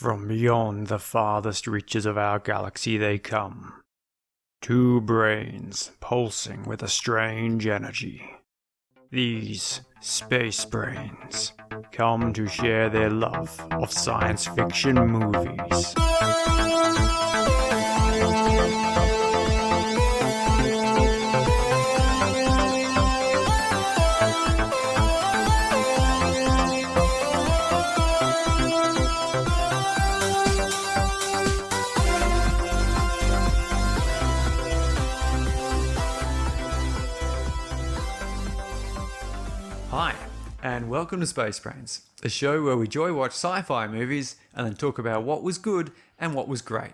From beyond the farthest reaches of our galaxy they come. Two brains pulsing with a strange energy. These space brains come to share their love of science fiction movies. Hi, and welcome to Space Brains, a show where we joy watch sci-fi movies and then talk about what was good and what was great.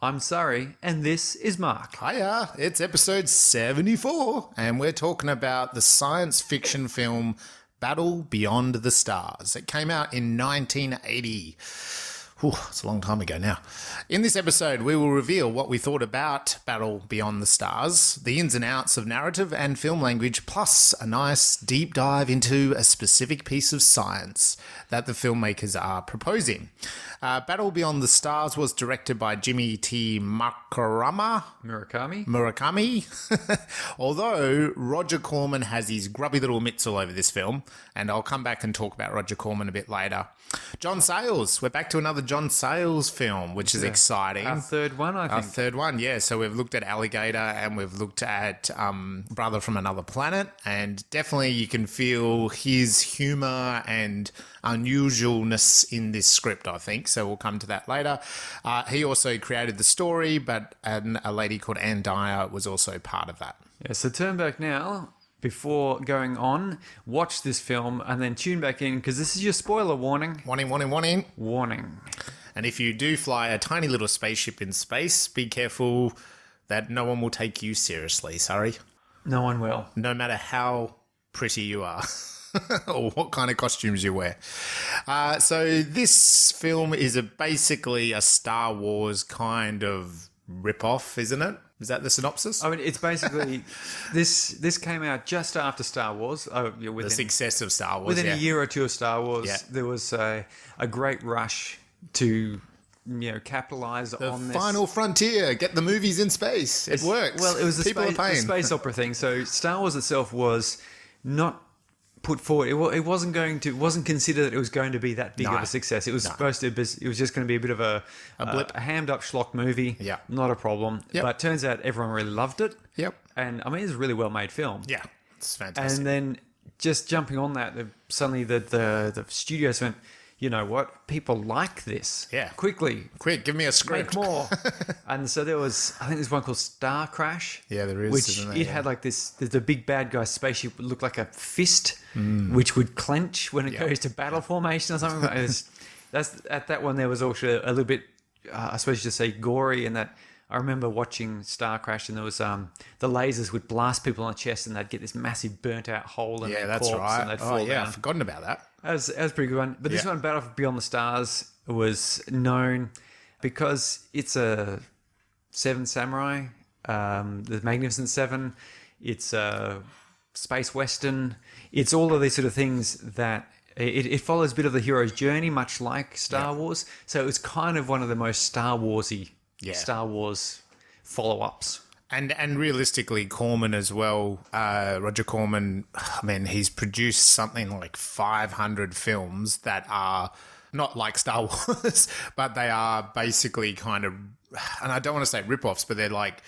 I'm Surrey, and this is Mark. Hiya, it's episode 74, and we're talking about the science fiction film Battle Beyond the Stars. It came out in 1980. It's a long time ago now. In this episode, we will reveal what we thought about Battle Beyond the Stars, the ins and outs of narrative and film language, plus a nice deep dive into a specific piece of science that the filmmakers are proposing. Battle Beyond the Stars was directed by Murakami. Although Roger Corman has his grubby little mitts all over this film, and I'll come back and talk about Roger Corman a bit later. John Sayles. We're back to another John Sayles film, which is exciting. Our third one, I think. Our third one, yeah. So we've looked at Alligator and we've looked at Brother from Another Planet, and definitely you can feel his humour and unusualness in this script, I think. So we'll come to that later. He also created the story, but a lady called Anne Dyer was also part of that. Yeah, so turn back now. Before going on, watch this film and then tune back in because this is your spoiler warning. Warning. And if you do fly a tiny little spaceship in space, be careful that no one will take you seriously. Sorry. No one will. No matter how pretty you are or what kind of costumes you wear. So this film is basically a Star Wars kind of rip-off, isn't it? Is that the synopsis? I mean, it's basically this came out just after Star Wars. The success of Star Wars. Within a year or two of Star Wars, there was a great rush to capitalize on this. Final frontier, get the movies in space. It works. Well, it was the the space opera thing. So Star Wars itself was not put forward. It wasn't considered that it was going to be that big of a success. It was supposed to. It was just going to be a bit of a blip, a hammed up schlock movie. Yeah, not a problem. Yep. But it turns out everyone really loved it. Yep. And I mean, it's a really well made film. Yeah, it's fantastic. And then just jumping on that, suddenly the studios went, you know what? People like this. Yeah. Quick, give me a script. Make more. And so I think there's one called Star Crash. Yeah, there is. Which it had like this, the big bad guy spaceship would look like a fist, which would clench when it goes to battle formation or something. At that one, there was also a little bit, I suppose you should say, gory in that. I remember watching Star Crash, and there was the lasers would blast people on the chest, and they'd get this massive burnt out hole in their corpse, and they'd fall down. I've forgotten about that. That was a pretty good one. But this one, Battle Beyond the Stars, was known because it's a Seven Samurai, the Magnificent Seven. It's a space western. It's all of these sort of things that it follows a bit of the hero's journey, much like Star Wars. So it's kind of one of the most Star Warsy Star Wars follow-ups. And realistically, Corman as well, Roger Corman, I mean, he's produced something like 500 films that are not like Star Wars, but they are basically kind of, and I don't want to say rip-offs, but they're like,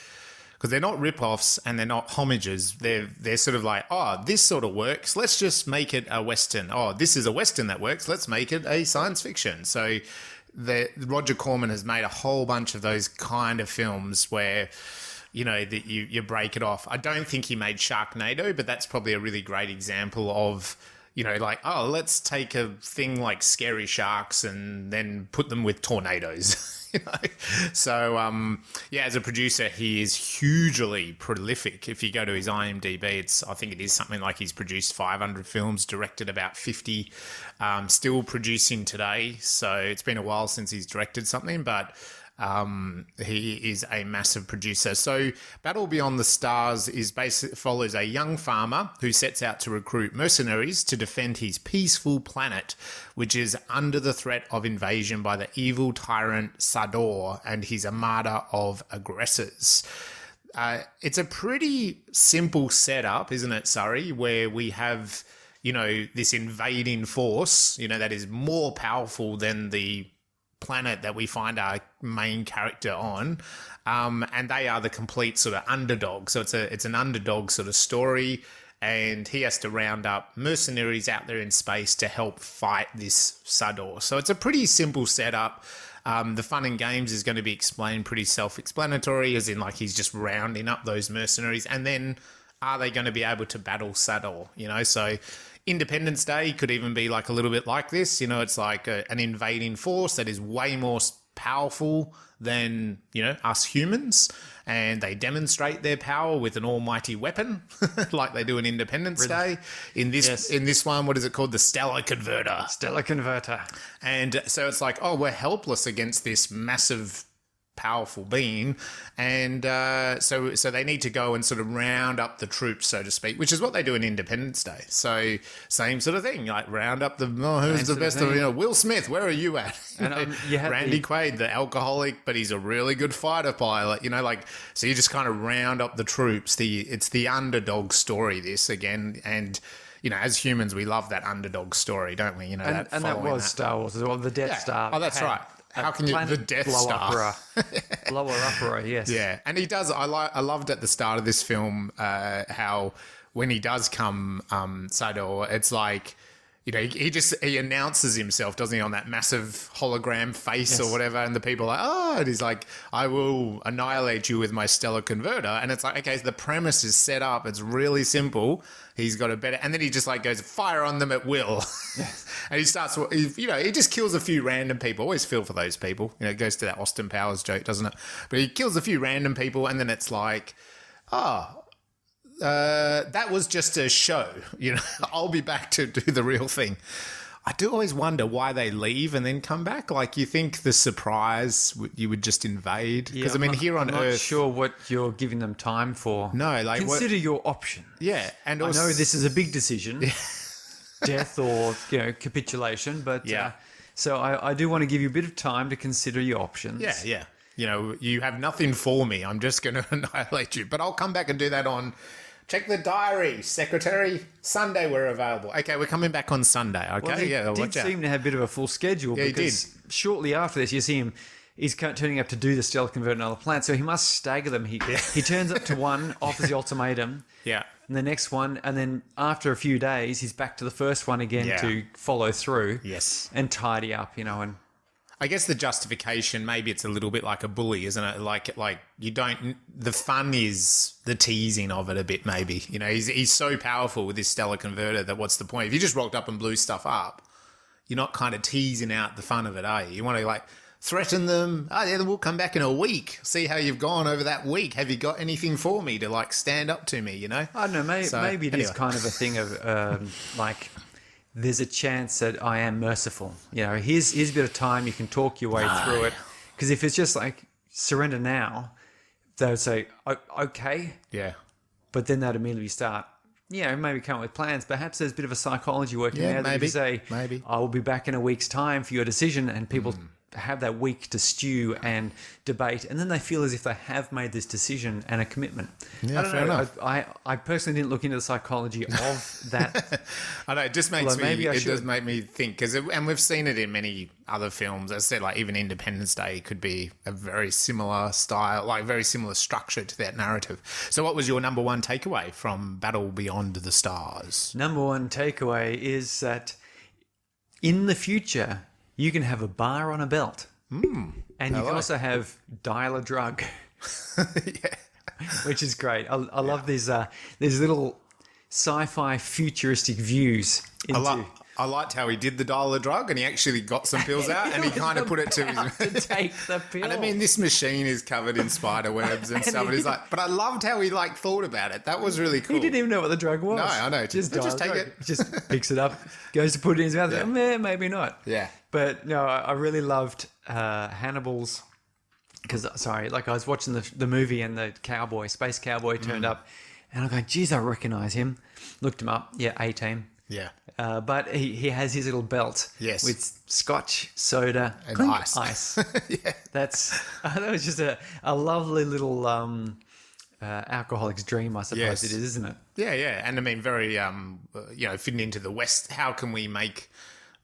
because they're not rip-offs and they're not homages. They're sort of like, oh, this sort of works. Let's just make it a Western. Oh, this is a Western that works. Let's make it a science fiction. So Roger Corman has made a whole bunch of those kind of films where, that you break it off. I don't think he made Sharknado, but that's probably a really great example of, like, oh, let's take a thing like scary sharks and then put them with tornadoes. So, as a producer, he is hugely prolific. If you go to his IMDb, I think it is something like he's produced 500 films, directed about 50, still producing today. So it's been a while since he's directed something, but He is a massive producer. So Battle Beyond the Stars follows a young farmer who sets out to recruit mercenaries to defend his peaceful planet, which is under the threat of invasion by the evil tyrant Sador and his armada of aggressors. It's a pretty simple setup, isn't it, Surrey, where we have, this invading force, that is more powerful than the planet that we find our main character on, and they are the complete sort of underdog. So it's an underdog sort of story, and he has to round up mercenaries out there in space to help fight this Sador. So it's a pretty simple setup. The fun and games is going to be explained pretty self-explanatory, as in like he's just rounding up those mercenaries, and then are they going to be able to battle Sador? So Independence Day could even be like a little bit like this. It's like an invading force that is way more powerful than, us humans. And they demonstrate their power with an almighty weapon like they do in Independence Day. In this one, what is it called? The Stellar Converter. Stellar Converter. And so it's like, we're helpless against this massive powerful being, and so they need to go and sort of round up the troops, so to speak, which is what they do in Independence Day. So same sort of thing, like round up who's the best of Will Smith, where are you at? Randy Quaid, the alcoholic, but he's a really good fighter pilot. So you just kind of round up the troops. It's the underdog story. This again, and as humans, we love that underdog story, don't we? That was Star Wars as well. The Death Star. Oh, that's right. How can you the Death Star? Blower upper, yes. Yeah, and he does. I loved at the start of this film how when he does come Sador, it's like he announces himself, doesn't he, on that massive hologram face or whatever, and the people are like, and he's like, I will annihilate you with my stellar converter, and it's like, okay, so the premise is set up, it's really simple. He's got a better, and then he just like goes fire on them at will, and he starts, he just kills a few random people. Always feel for those people, it goes to that Austin Powers joke, doesn't it? But he kills a few random people, and then it's like, that was just a show, I'll be back to do the real thing. I do always wonder why they leave and then come back. Like, you think the surprise, you would just invade? Because, here on Earth... I'm not sure what you're giving them time for. No, like... Consider your options. Yeah. And also, I know this is a big decision, death or, capitulation, but... Yeah. So I do want to give you a bit of time to consider your options. Yeah. You have nothing for me. I'm just going to annihilate you. But I'll come back and do that on... Check the diary, secretary. Sunday we're available. Okay, we're coming back on Sunday. Okay, well, he did seem to have a bit of a full schedule because shortly after this, you see him. He's turning up to do the Stellar Convert another planet, so he must stagger them. He turns up to one, offers the ultimatum. Yeah. And the next one, and then after a few days, he's back to the first one again to follow through. Yes. And tidy up, and. I guess the justification, maybe it's a little bit like a bully, isn't it? Like you don't. The fun is the teasing of it a bit, maybe. He's so powerful with this stellar converter that what's the point? If you just rocked up and blew stuff up, you're not kind of teasing out the fun of it, are you? You want to threaten them. Oh yeah, we'll come back in a week. See how you've gone over that week. Have you got anything for me to stand up to me? I don't know. Maybe it is kind of a thing of there's a chance that I am merciful. Here's a bit of time. You can talk your way through it. Because if it's just like, surrender now, they would say, okay. Yeah. But then they'd immediately start, maybe come up with plans. Perhaps there's a bit of a psychology working there. That you say, I will be back in a week's time for your decision. And people have that week to stew and debate, and then they feel as if they have made this decision and a commitment. Yeah, fair enough. I personally didn't look into the psychology of that. I know, it just makes does make me think, and we've seen it in many other films. As I said, like even Independence Day could be a very similar style, like very similar structure to that narrative. So what was your number one takeaway from Battle Beyond the Stars? Number one takeaway is that in the future, you can have a bar on a belt. And you can also have dial a drug. Which is great. I love these little sci-fi futuristic views into... I liked how he did the dial a drug and he actually got some pills out and he kind of put it to his... to take the pill. And this machine is covered in spider webs and stuff. And he's like... But I loved how he thought about it. That was really cool. He didn't even know what the drug was. No, I know. Just take it. Just picks it up, goes to put it in his mouth. Yeah. Maybe not. Yeah. But no, I really loved Hannibal's because sorry, like I was watching the movie and the space cowboy turned up, and I'm going, geez, I recognize him. Looked him up. Yeah, A-Team. Yeah. But he has his little belt with scotch, soda, and clink, ice. Yeah, that was just a lovely little alcoholic's dream, I suppose it is, isn't it? Yeah, yeah. And I mean, very, fitting into the West. How can we make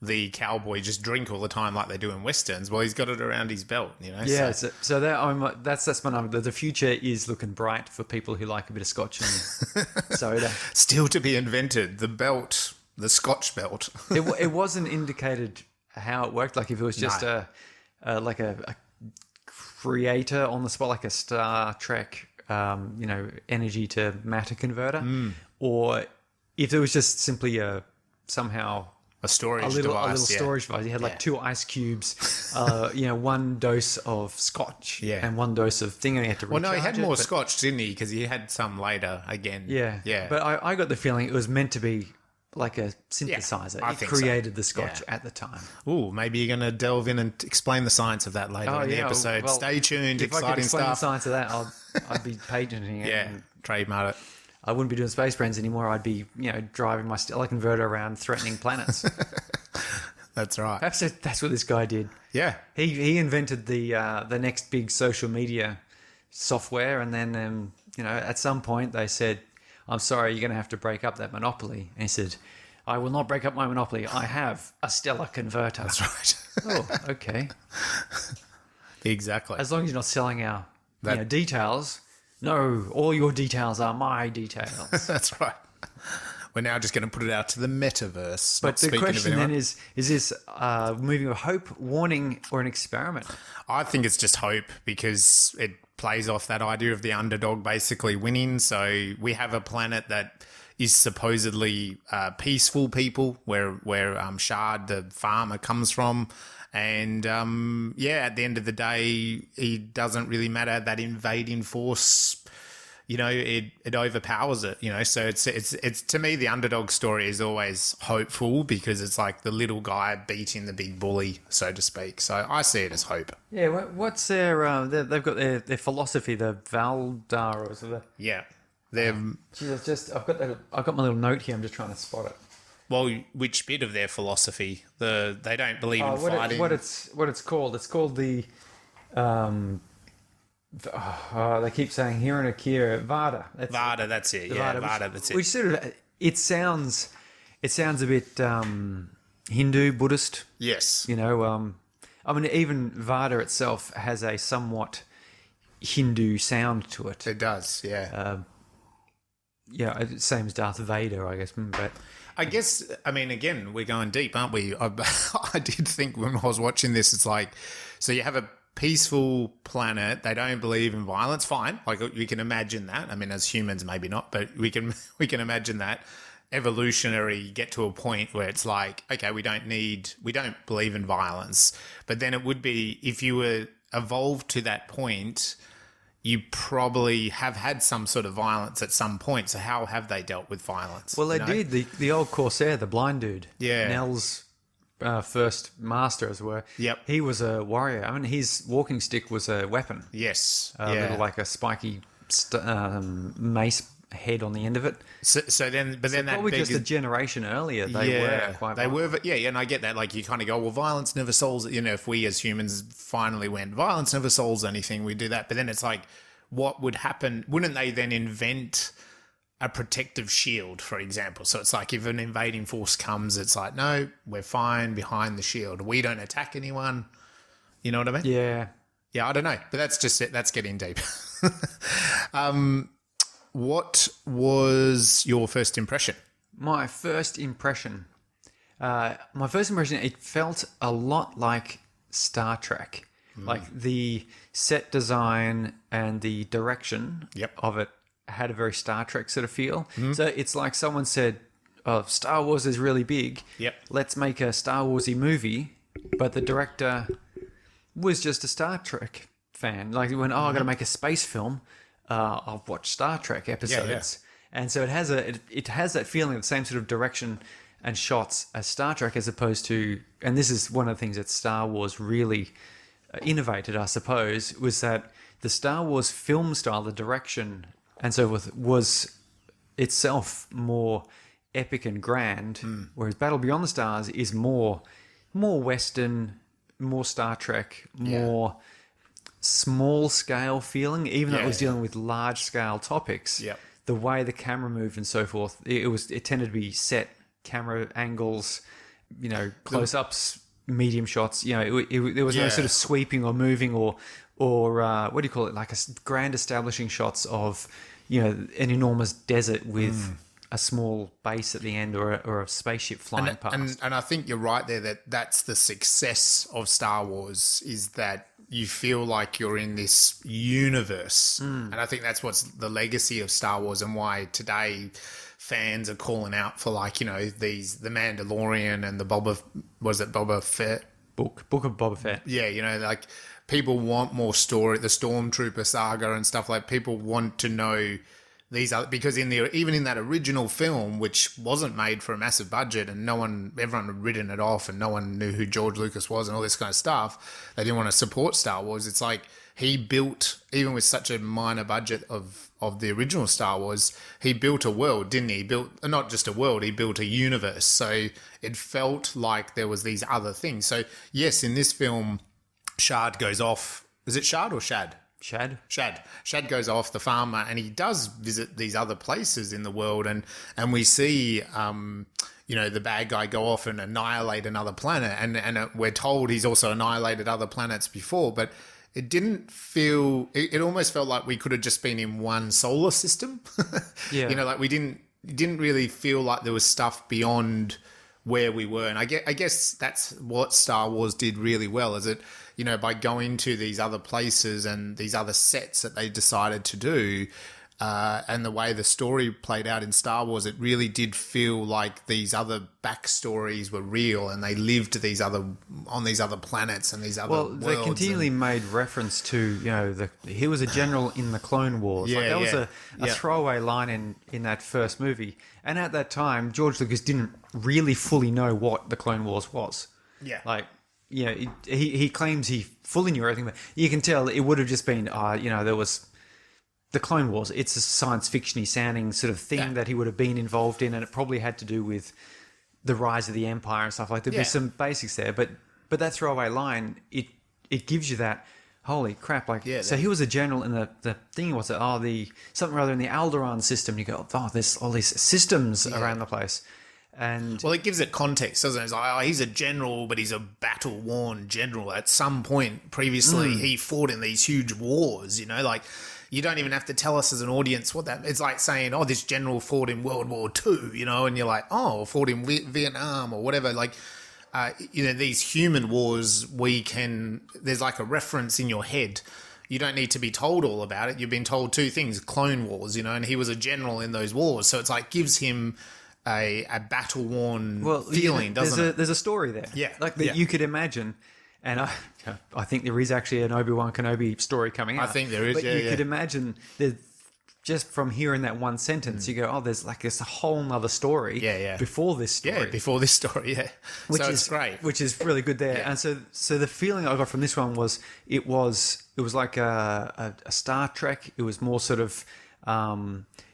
the cowboy just drink all the time like they do in Westerns? Well, he's got it around his belt, Yeah, so that's my number. The future is looking bright for people who like a bit of scotch and soda. Still to be invented, the belt, the scotch belt. It wasn't indicated how it worked, like if it was just a creator on the spot, like a Star Trek, energy to matter converter, or if it was just simply somehow a storage little device, storage device. He had like 2 ice cubes, 1 dose of scotch, and 1 dose of thing. And he had to recharge he had more scotch, didn't he? Because he had some later again. Yeah. But I got the feeling it was meant to be like a synthesizer. I it think created the scotch at the time. Ooh, maybe you're going to delve in and explain the science of that later in the episode. Well, stay tuned. If exciting I could explain stuff. the science of that, I'd be patenting it. Yeah, trademark it. I wouldn't be doing spacebrains anymore. I'd be, driving my stellar converter around threatening planets. That's right. Perhaps that's what this guy did. Yeah. He invented the next big social media software, and then at some point they said, "I'm sorry, you're going to have to break up that monopoly." And he said, "I will not break up my monopoly. I have a stellar converter." That's right. Oh, okay. Exactly. As long as you're not selling our details. No, all your details are my details. That's right. We're now just going to put it out to the metaverse. But the question then is this a movie of hope, warning, or an experiment? I think it's just hope, because it plays off that idea of the underdog basically winning. So we have a planet that is supposedly peaceful people, where Shard, the farmer, comes from. And, at the end of the day, it doesn't really matter. That invading force, it overpowers it, So it's to me, the underdog story is always hopeful, because it's like the little guy beating the big bully, so to speak. So I see it as hope. Yeah, what's they've got their philosophy, the Valdar or something. Yeah. I've got my little note here. I'm just trying to spot it. Well, which bit of their philosophy? They don't believe in fighting. What it's called? It's called the. They keep saying here and Akira Vada. Vada, that's it. Yeah, Vada, that's it. Which sort of it sounds a bit Hindu, Buddhist. Yes. Even Vada itself has a somewhat Hindu sound to it. It does. Yeah. Same as Darth Vader, I guess. But I guess, again, we're going deep, aren't we? I did think when I was watching this, it's like, so you have a peaceful planet. They don't believe in violence. Fine. Like, we can imagine that. As humans, maybe not, but we can imagine that. Evolutionary, get to a point where it's like, okay, we don't believe in violence. But then it would be, if you were evolved to that point, you probably have had some sort of violence at some point. So how have they dealt with violence? Well, they did. The old Corsair, the blind dude. Yeah. Nell's first master, as it were. Yep. He was a warrior. his walking stick was a weapon. Yes. Little, like a spiky mace head on the end of it. So then that probably just a generation earlier, they were quite violent. and I get that. Like, you kind of go, well, violence never solves it. If we as humans finally went, violence never solves anything, we do that. But then it's like, what would happen? Wouldn't they then invent a protective shield, for example? So it's like, if an invading force comes, it's like, no, we're fine behind the shield. We don't attack anyone. You know what I mean? Yeah. Yeah, I don't know. But that's just it. That's getting deep. What was your first impression? My first impression, it felt a lot like Star Trek. Like, the set design and the direction of it had a very Star Trek sort of feel. So it's like someone said, "Oh, Star Wars is really big. Let's make a Star Warsy movie." But the director was just a Star Trek fan. Like, he went, "Oh, I got to make a space film. I'll watch Star Trek episodes." And so it has that feeling, the same sort of direction and shots as Star Trek, as opposed to, and this is one of the things that Star Wars really innovated, I suppose, was that the Star Wars film style, the direction and so forth, was itself more epic and grand, whereas Battle Beyond the Stars is more Western, more Star Trek, more small scale feeling, even though it was dealing with large scale topics. Yep. The way the camera moved and so forth, it tended to be set camera angles, close ups, medium shots. There was no sort of sweeping or moving or what do you call it, like a grand establishing shots of an enormous desert with a small base at the end or a spaceship flying past. And I think you're right there that's the success of Star Wars, is that you feel like you're in this universe. And I think that's what's the legacy of Star Wars, and why today fans are calling out for the Mandalorian and the Boba Fett book of Boba Fett. Yeah, people want more story, the Stormtrooper saga and stuff. Like, people want to know these other, because even in that original film, which wasn't made for a massive budget, and everyone had written it off, and no one knew who George Lucas was and all this kind of stuff, they didn't want to support Star Wars. It's like he built, even with such a minor budget of the original Star Wars, he built a world, didn't he? He built not just a world, he built a universe. So it felt like there was these other things. So yes, in this film, Shard goes off. Is it Shard or Shad? Shad goes off, the farmer, and he does visit these other places in the world, and we see the bad guy go off and annihilate another planet, and we're told he's also annihilated other planets before, but it didn't feel, it almost felt like we could have just been in one solar system. Yeah. We didn't really feel like there was stuff beyond where we were. And I guess that's what Star Wars did really well, is it, by going to these other places and these other sets that they decided to do, and the way the story played out in Star Wars, it really did feel like these other backstories were real, and they lived on these other planets and these other worlds. They continually made reference to, he was a general in the Clone Wars. That was a throwaway line in that first movie. And at that time, George Lucas didn't really fully know what the Clone Wars was. Yeah. He claims he fully knew everything, but you can tell it would have just been, there was the Clone Wars. It's a science fiction-y sounding sort of thing that he would have been involved in, and it probably had to do with the rise of the Empire and stuff like that. There'd be some basics there, but that throwaway line, it gives you that, holy crap, so he was a general in the thing, what's it, something rather in the Alderaan system. You go, there's all these systems around the place. And well, it gives it context, doesn't it? It's like, he's a general, but he's a battle-worn general. At some point previously, he fought in these huge wars, you don't even have to tell us as an audience what that... It's like saying, this general fought in World War II, and you're like, fought in Vietnam or whatever. These human wars, there's like a reference in your head. You don't need to be told all about it. You've been told two things, Clone Wars, and he was a general in those wars. So it's like, gives him a battle-worn feeling, doesn't it? There's a story there. Yeah. You could imagine, and I think there is actually an Obi-Wan Kenobi story coming out. I think there is, but you could imagine that just from hearing that one sentence, you go, there's a whole nother story before this story. Yeah, before this story, it's great. Which is really good there. Yeah. And so the feeling I got from this one was it was like a Star Trek. It was more sort of,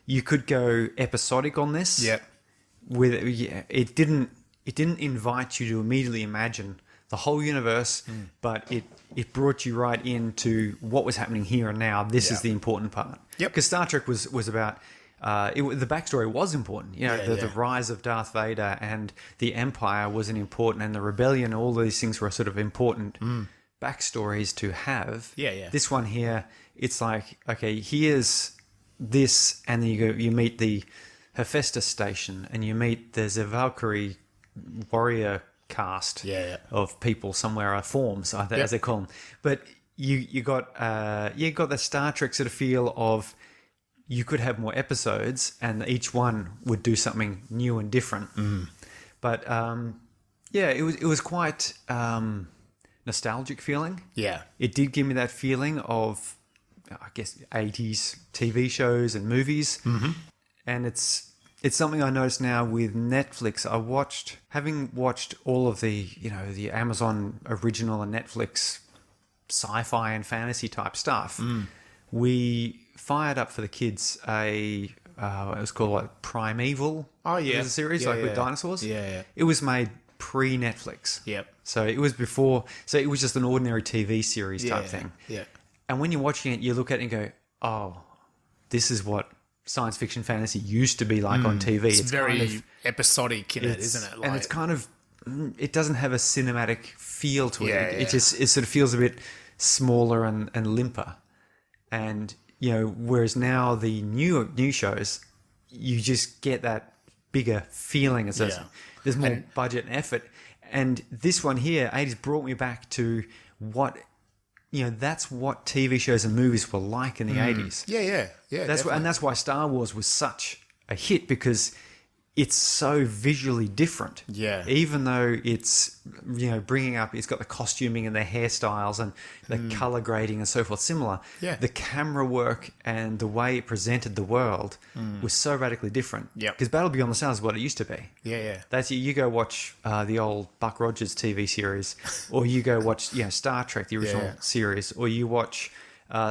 you could go episodic on this. Yeah. It didn't invite you to immediately imagine the whole universe, but it brought you right into what was happening here and now. This is the important part. Yep. Because Star Trek was about the backstory was important. The rise of Darth Vader and the Empire was an important, and the rebellion. All these things were sort of important backstories to have. Yeah. This one here, it's like, okay, here's this, and then you meet the Hephaestus station, and you meet there's a Valkyrie warrior cast of people somewhere, forms as they call them. But you got the Star Trek sort of feel of you could have more episodes, and each one would do something new and different. But it was quite nostalgic feeling. Yeah, it did give me that feeling of, I guess, 80s TV shows and movies, and it's something I noticed now with Netflix. Having watched all of the Amazon original and Netflix sci-fi and fantasy type stuff, we fired up for the kids it was called like Primeval. Oh, yeah. It was a series with dinosaurs. Yeah. It was made pre-Netflix. Yep. So it was before. So it was just an ordinary TV series type thing. Yeah. And when you're watching it, you look at it and go, "Oh, this is what science fiction fantasy used to be like on TV." It's very kind of episodic in it, isn't it? And it's kind of, it doesn't have a cinematic feel to it. Yeah, It sort of feels a bit smaller and limper. And, whereas now the new shows, you just get that bigger feeling. There's more budget and effort. And this one here, 80s, brought me back to what, that's what TV shows and movies were like in the 80s. Yeah. That's why Star Wars was such a hit, because it's so visually different. Yeah. Even though it's, bringing up, it's got the costuming and the hairstyles and the color grading and so forth similar. Yeah. The camera work and the way it presented the world was so radically different. Yep. Because Battle Beyond the Stars is what it used to be. Yeah. That's you go watch the old Buck Rogers TV series, or you go watch Star Trek, the original series, or you watch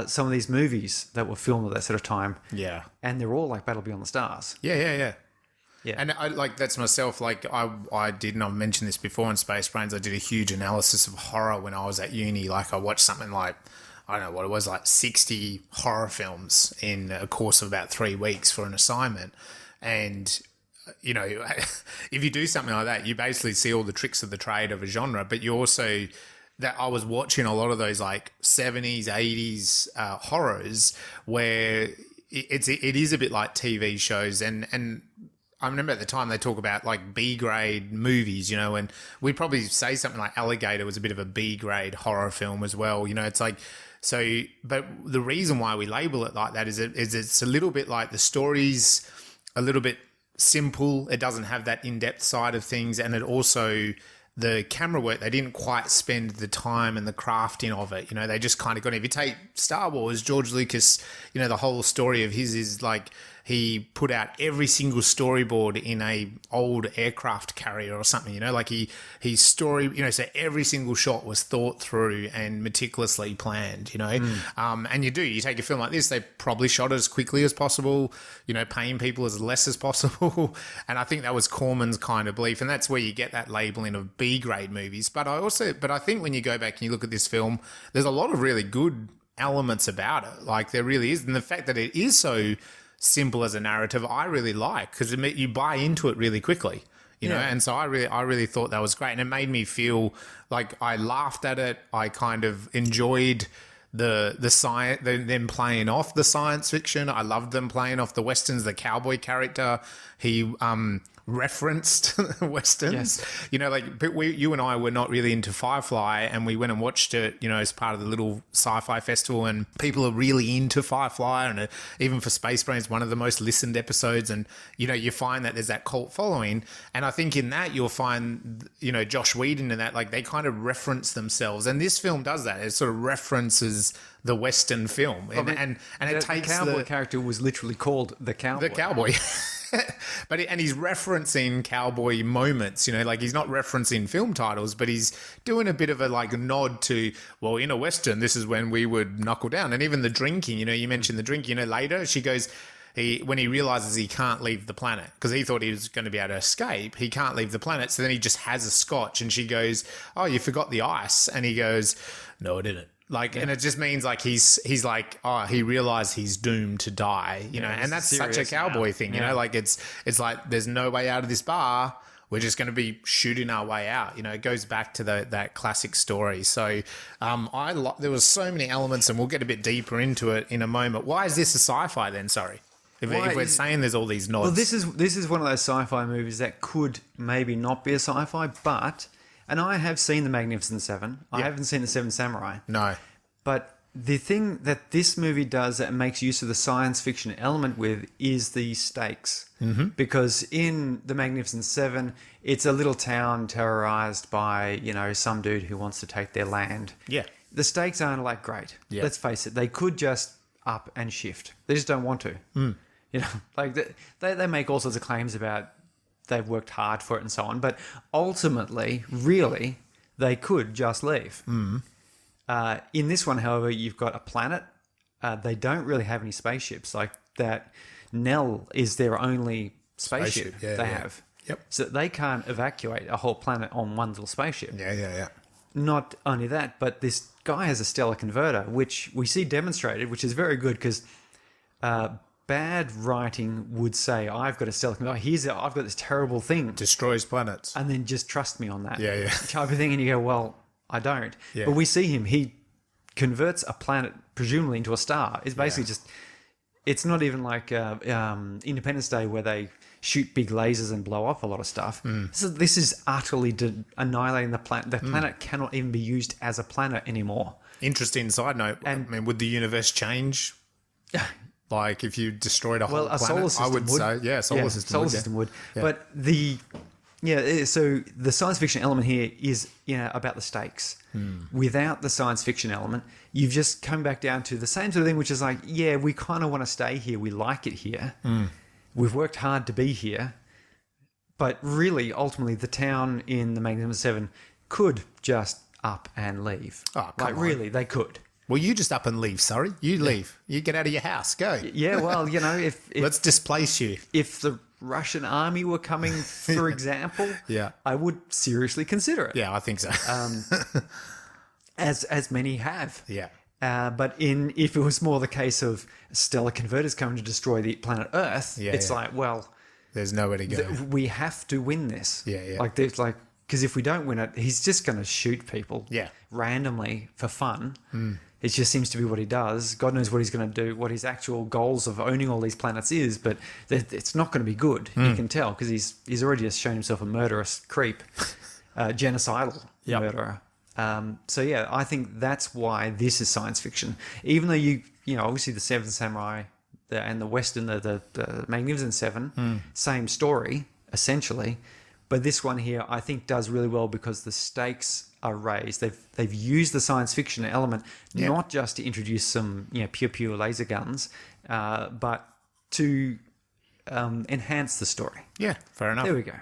some of these movies that were filmed at that sort of time. Yeah. And they're all like Battle Beyond the Stars. Yeah. Yeah. And that's myself. Like I did, and I've mentioned this before in Space Brains, I did a huge analysis of horror when I was at uni. Like I watched something like, I don't know what it was, like 60 horror films in a course of about 3 weeks for an assignment. And, if you do something like that, you basically see all the tricks of the trade of a genre, but you also, that I was watching a lot of those like 70s, 80s horrors where it is a bit like TV shows. And I remember at the time they talk about like B-grade movies, and we'd probably say something like Alligator was a bit of a B-grade horror film as well. It's like, so, but the reason why we label it like that is it's a little bit like the story's a little bit simple. It doesn't have that in-depth side of things. And it also, the camera work, they didn't quite spend the time and the crafting of it. They just kind of got, if you take Star Wars, George Lucas, the whole story of his is like, he put out every single storyboard in a old aircraft carrier or something, like his story, so every single shot was thought through and meticulously planned, and you take a film like this, they probably shot it as quickly as possible, paying people as less as possible. And I think that was Corman's kind of belief. And that's where you get that labeling of B-grade movies. But I think when you go back and you look at this film, there's a lot of really good elements about it. Like there really is. And the fact that it is so simple as a narrative, I really like, because you buy into it really quickly, know. And so I really thought that was great, and it made me feel like I laughed at it. I kind of enjoyed the science, them playing off the science fiction. I loved them playing off the westerns. The cowboy character, he referenced westerns, but you and I were not really into Firefly, and we went and watched it, as part of the little sci-fi festival, and people are really into Firefly, and even for Space Brains, one of the most listened episodes, and you find that there's that cult following. And I think in that you'll find Josh Whedon and that, like, they kind of reference themselves, and this film does that. It sort of references the Western film, and it takes the cowboy character was literally called the cowboy. And he's referencing cowboy moments, like he's not referencing film titles, but he's doing a bit of a like nod to, well, in a Western, this is when we would knuckle down. And even the drinking, you mentioned the drink, later she goes, when he realizes he can't leave the planet, because he thought he was going to be able to escape, he can't leave the planet. So then he just has a scotch, and she goes, oh, you forgot the ice. And he goes, no, I didn't. And it just means like he's like, oh, he realized he's doomed to die, and that's such a cowboy thing, like it's like there's no way out of this bar. We're just going to be shooting our way out. It goes back to that classic story. So there was so many elements, and we'll get a bit deeper into it in a moment. Why is this a sci-fi then? Sorry. If we're saying there's all these nods. Well, this is one of those sci-fi movies that could maybe not be a sci-fi, but... And I have seen The Magnificent Seven. I haven't seen The Seven Samurai. No. But the thing that this movie does that makes use of the science fiction element with is the stakes. Mm-hmm. Because in The Magnificent Seven, it's a little town terrorized by, some dude who wants to take their land. Yeah. The stakes aren't like great. Yeah. Let's face it. They could just up and shift. They just don't want to. Mm. They make all sorts of claims about they've worked hard for it and so on. But ultimately, really, they could just leave. Mm. In this one, however, you've got a planet. They don't really have any spaceships. Like that, Nell is their only spaceship they have. Yep. So they can't evacuate a whole planet on one little spaceship. Yeah. Not only that, but this guy has a stellar converter, which we see demonstrated, which is very good because bad writing would say, I've got a stellar converter. I've got this terrible thing. Destroys planets. And then just trust me on that. Yeah. Type of thing. And you go, well, I don't. Yeah. But we see him. He converts a planet presumably into a star. It's basically just... It's not even like Independence Day where they shoot big lasers and blow up a lot of stuff. This is utterly annihilating the planet. The planet cannot even be used as a planet anymore. Interesting side note. I mean, would the universe change? Like if you destroyed a whole planet? Solar system I would say, solar system would. Yeah. But so the science fiction element here is about the stakes. Without the science fiction element, you've just come back down to the same sort of thing, which is like, we kind of want to stay here. We like it here. We've worked hard to be here. But really, ultimately, the town in the Magnificent Seven could just up and leave. Oh, come on. Really, they could. Well, you just up and leave, Surrey. You leave. You get out of your house. Go. Yeah, well, if Let's displace you. If the Russian army were coming, for example, I would seriously consider it. Yeah, I think so. As many have. Yeah. But if it was more the case of stellar converters coming to destroy the planet Earth, it's like, well, there's nowhere to go. We have to win this. Yeah. Because if we don't win it, he's just going to shoot people. Randomly for fun. It just seems to be what he does. God knows what he's going to do, what his actual goals of owning all these planets is, but it's not going to be good. You can tell because he's already just shown himself a murderous creep, genocidal murderer. I think that's why this is science fiction. Even though you obviously the Seven Samurai and the Western, the Magnificent Seven, same story essentially, but this one here I think does really well because the stakes are raised. They've used the science fiction element not just to introduce some pure laser guns, but to enhance the story. Yeah, fair enough. There we go.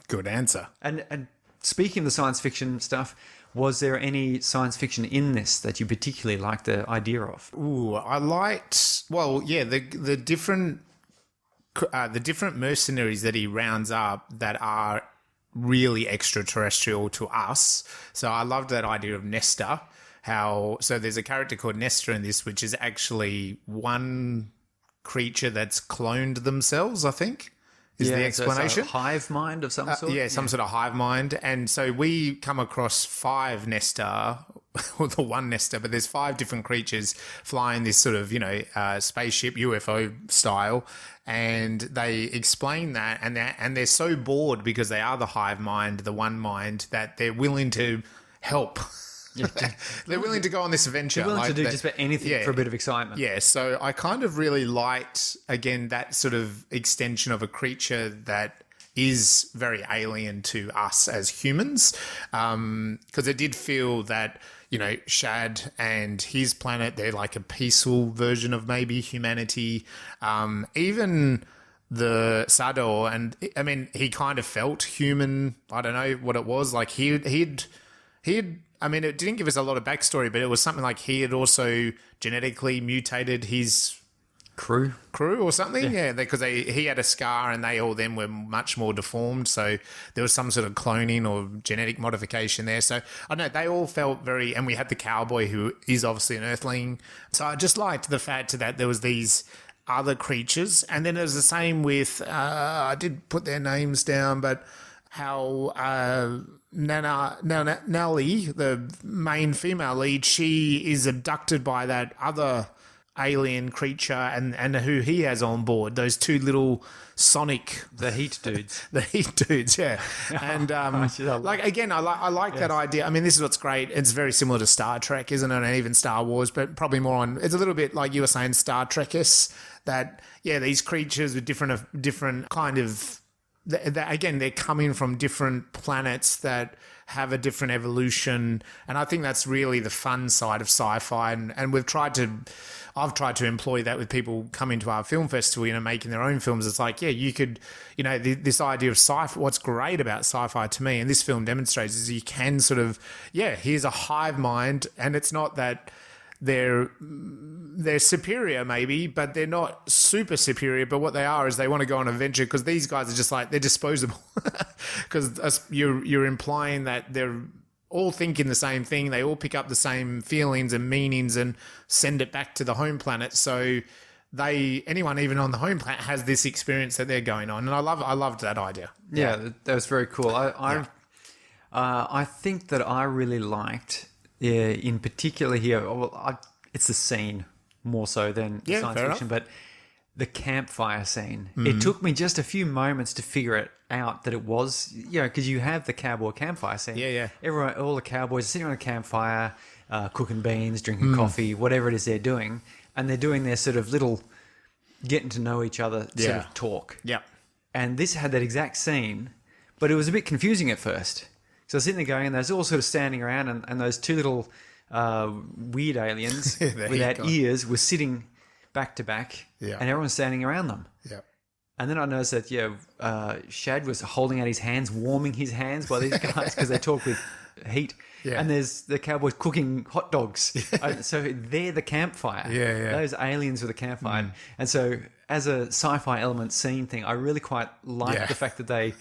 Good answer. And speaking of the science fiction stuff, was there any science fiction in this that you particularly liked the idea of? Ooh, I liked. Well, yeah, the different mercenaries that he rounds up that are really extraterrestrial to us. So I loved that idea of Nestor. So there's a character called Nestor in this, which is actually one creature that's cloned themselves, I think, is the explanation. So hive mind of some sort? Some sort of hive mind. And so we come across 5 Nestor, or the one Nestor, but there's 5 different creatures flying this sort of, spaceship, UFO style. And they explain that, and they're so bored because they are the hive mind, the one mind, that they're willing to help. They're willing to go on this adventure. They're willing to do just about anything for a bit of excitement. Yeah, so I kind of really liked, again, that sort of extension of a creature that is very alien to us as humans, because it did feel that, Shad and his planet, they're like a peaceful version of maybe humanity. Even the Sador, and I mean, he kind of felt human. I don't know what it was. Like he'd I mean, it didn't give us a lot of backstory, but it was something like he had also genetically mutated his crew or something. Yeah, because he had a scar and they all then were much more deformed. So there was some sort of cloning or genetic modification there. So I don't know, they all felt very, and we had the cowboy who is obviously an earthling. So I just liked the fact that there was these other creatures. And then it was the same with, I did put their names down, but how Nellie, the main female lead, she is abducted by that other alien creature and who he has on board, those 2 little sonic... The heat dudes. The heat dudes, yeah. And again, I like that idea. I mean, this is what's great. It's very similar to Star Trek, isn't it? And even Star Wars, but probably more on... It's a little bit like you were saying, Star Trek-ish, that, these creatures with different kind of... Again, they're coming from different planets that have a different evolution. And I think that's really the fun side of sci-fi. And we've tried to... I've tried to employ that with people coming to our film festival, making their own films. It's like, yeah, you could, this idea of sci-fi, what's great about sci-fi to me, and this film demonstrates, is you can sort of, here's a hive mind, and it's not that they're superior maybe, but they're not super superior. But what they are is they want to go on an adventure, because these guys are just like, they're disposable. Because you're implying that they're all thinking the same thing. They all pick up the same feelings and meanings and send it back to the home planet. So anyone even on the home planet has this experience that they're going on. And I loved that idea. Yeah, that was very cool. I think that I really liked, in particular here, it's the scene more so than science fiction, but the campfire scene. It took me just a few moments to figure it out that it was, because you have the cowboy campfire scene. Yeah. Everyone, all the cowboys are sitting on a campfire, cooking beans, drinking coffee, whatever it is they're doing, and they're doing their sort of little getting to know each other sort of talk. Yeah. And this had that exact scene, but it was a bit confusing at first. So I was sitting there going, and there's all sort of standing around, and those two little weird aliens without ears were sitting back to back, and everyone's standing around them. Yeah. And then I noticed that, Shad was holding out his hands, warming his hands by these guys because they talk with heat. Yeah. And there's the cowboys cooking hot dogs. So they're the campfire. Yeah. Those aliens were the campfire. And so as a sci-fi element scene thing, I really quite liked the fact that they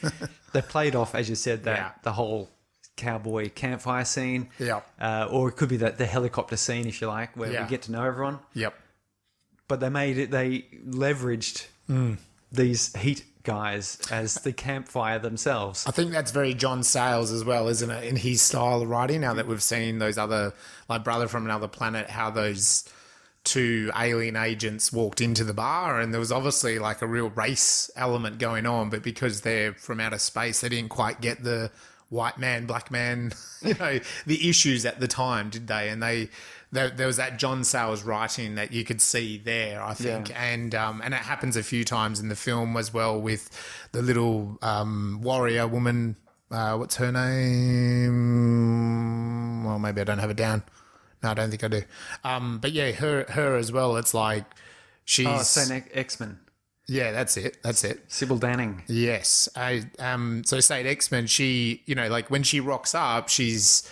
played off, as you said, that the whole cowboy campfire scene. Yeah. Or it could be the helicopter scene, if you like, where we get to know everyone. Yep. But they leveraged these heat guys as the campfire themselves. I think that's very John Sayles as well, isn't it? In his style of writing, now that we've seen those other, like Brother from Another Planet, how those two alien agents walked into the bar, and there was obviously like a real race element going on, but because they're from outer space, they didn't quite get the white man, black man, the issues at the time, did they? And there was that John Sayles writing that you could see there, I think. Yeah. And it happens a few times in the film as well with the little warrior woman. What's her name? Well, maybe I don't have it down. No, I don't think I do. But yeah, her as well. It's like she's... Oh, Saint X-Men. Yeah, that's it. Sybil Danning. Yes. So Saint X-Men, she, like when she rocks up, she's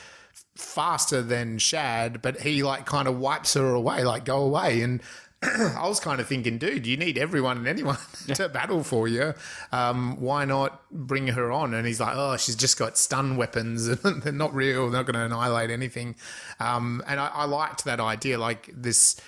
faster than Shad, but he like kind of wipes her away, like go away. And I was kind of thinking, dude, you need everyone and anyone to battle for you. Why not bring her on? And he's like, oh, she's just got stun weapons and they're not real. They're not going to annihilate anything. And I liked that idea, like this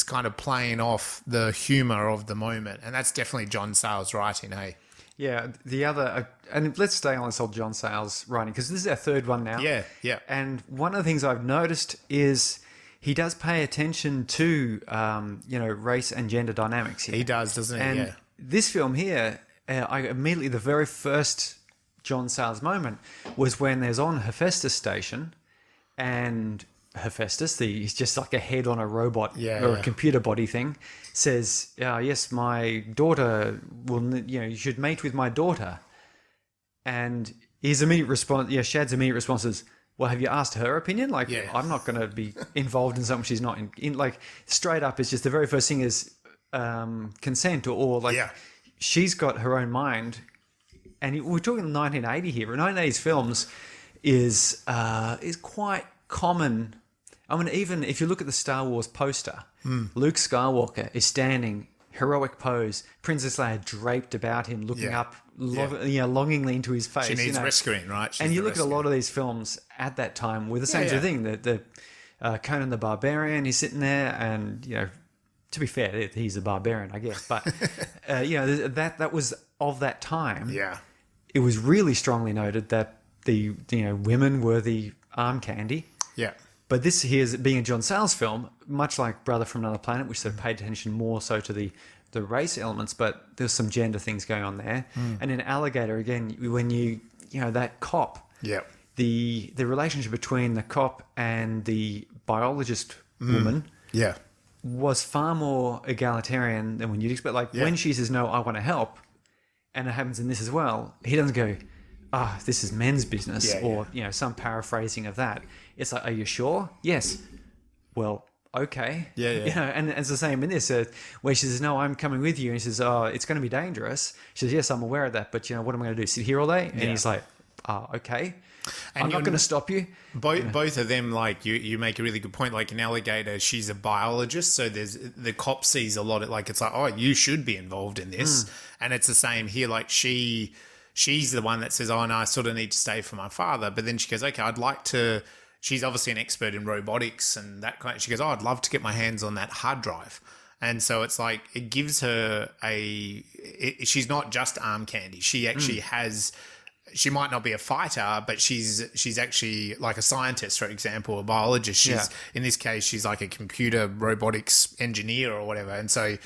kind of playing off the humor of the moment. And that's definitely John Sayles writing, hey? Yeah, the other, and let's stay on this old John Sayles writing, because this is our third one now. Yeah. And one of the things I've noticed is he does pay attention to, race and gender dynamics here. He does, doesn't he? And this film here, the very first John Sayles moment was when there's on Hephaestus Station, and Hephaestus, he's just like a head on a robot or a computer body thing, says, yes, my daughter you should mate with my daughter. And his immediate response, Shad's immediate response is, well, have you asked her opinion? Like, I'm not going to be involved in something she's not in. Like, straight up, it's just the very first thing is consent or she's got her own mind. And we're talking 1980 here. 1980s films is quite common. I mean, even if you look at the Star Wars poster, Luke Skywalker is standing, heroic pose, Princess Leia draped about him, looking up, longingly into his face. She needs rescuing, right? And you look at a lot of these films at that time with the same sort of thing. The Conan the Barbarian, he's sitting there, and to be fair, he's a barbarian, I guess. But that was of that time. Yeah, it was really strongly noted that the women were the arm candy. Yeah. But this here, being a John Sayles film, much like Brother from Another Planet, which sort of paid attention more so to the race elements, but there's some gender things going on there. And in Alligator, again, when that cop, the relationship between the cop and the biologist woman was far more egalitarian than when you'd expect. Like when she says, no, I want to help, and it happens in this as well, he doesn't go, this is men's business, or some paraphrasing of that. It's like, are you sure? Yes. Well, okay. Yeah. And it's the same in this, where she says, no, I'm coming with you. And he says, oh, it's going to be dangerous. She says, yes, I'm aware of that. But, what am I going to do? Sit here all day? And he's like, oh, okay. I'm not going to stop you. Both of them, like, you make a really good point. Like, in Alligator, she's a biologist. So the cop sees a lot of, like, it's like, oh, you should be involved in this. And it's the same here. Like, she's the one that says, oh, no, I sort of need to stay for my father. But then she goes, okay, I'd like to. She's obviously an expert in robotics and that kind. She goes, oh, I'd love to get my hands on that hard drive. And so it's like, it gives her she's not just arm candy. She actually has. She might not be a fighter, but she's actually like a scientist, for example, a biologist. In this case, she's like a computer robotics engineer or whatever. And so,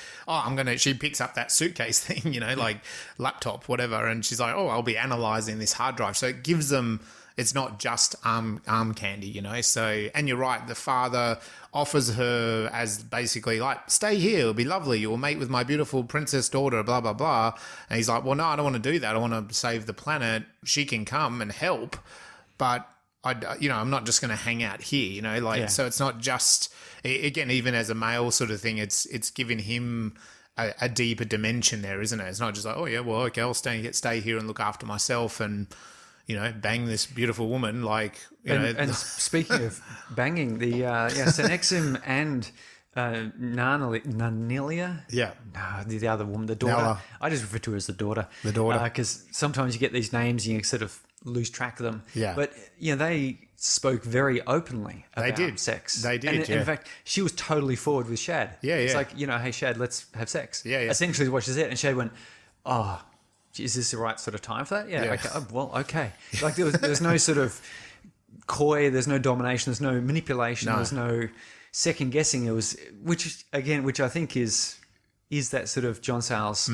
she picks up that suitcase thing, like laptop, whatever. And she's like, oh, I'll be analyzing this hard drive. So it gives them, it's not just arm candy, So, and you're right, the father offers her as basically like, stay here, it'll be lovely, you'll mate with my beautiful princess daughter, blah, blah, blah. And he's like, well, no, I don't want to do that. I want to save the planet. She can come and help, but I'm not just going to hang out here, So it's not just, again, even as a male sort of thing, it's given him a deeper dimension there, isn't it? It's not just like, oh yeah, well, okay, I'll stay here and look after myself and, bang this beautiful woman, like, And speaking of banging, the Senexim and Nanilia. Yeah. No, the other woman, the daughter. Nella. I just refer to her as the daughter. The daughter. Because sometimes you get these names and you sort of lose track of them. Yeah. But, they spoke very openly about sex. They did, and in fact, she was totally forward with Shad. Yeah, It's like, hey, Shad, let's have sex. Yeah. Essentially what she said. And Shad went, oh, is this the right sort of time for that? Yeah. Okay. Oh, well, okay. Like there's no sort of coy, there's no domination, there's no manipulation, there's no second guessing. It was, which I think is that sort of John Sayles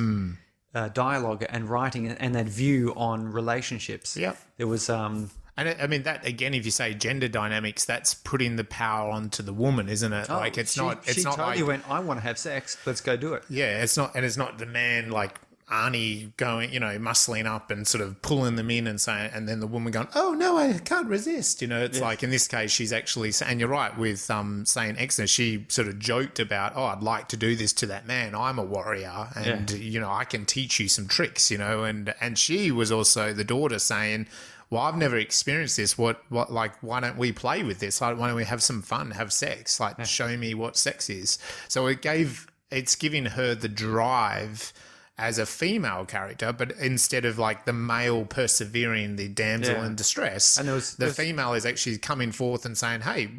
dialogue and writing and that view on relationships. Yeah. There was and I mean that again, if you say gender dynamics, that's putting the power onto the woman, isn't it? Like she totally like, went, I want to have sex, let's go do it. Yeah, it's not the man like Arnie going, muscling up and sort of pulling them in and saying, and then the woman going, oh no, I can't resist. It's like in this case, she's actually, and you're right with saying Exner, she sort of joked about, oh, I'd like to do this to that man. I'm a warrior, and I can teach you some tricks, and she was also the daughter saying, well, I've never experienced this. What, like, why don't we play with this? Why don't we have some fun, have sex? Like, show me what sex is. So it's giving her the drive as a female character, but instead of like the male persevering the damsel in distress, and the female is actually coming forth and saying, hey,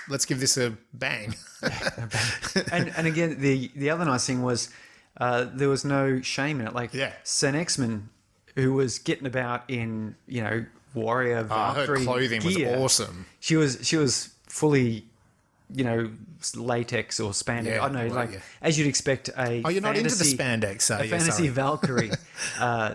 let's give this a bang. and again, the other nice thing was there was no shame in it. Like Sen Exman, who was getting about in, warrior Valkyrie her clothing gear, was awesome. She was fully, latex or spandex. Yeah, I don't know, as you'd expect a you're not into the spandex, a fantasy Valkyrie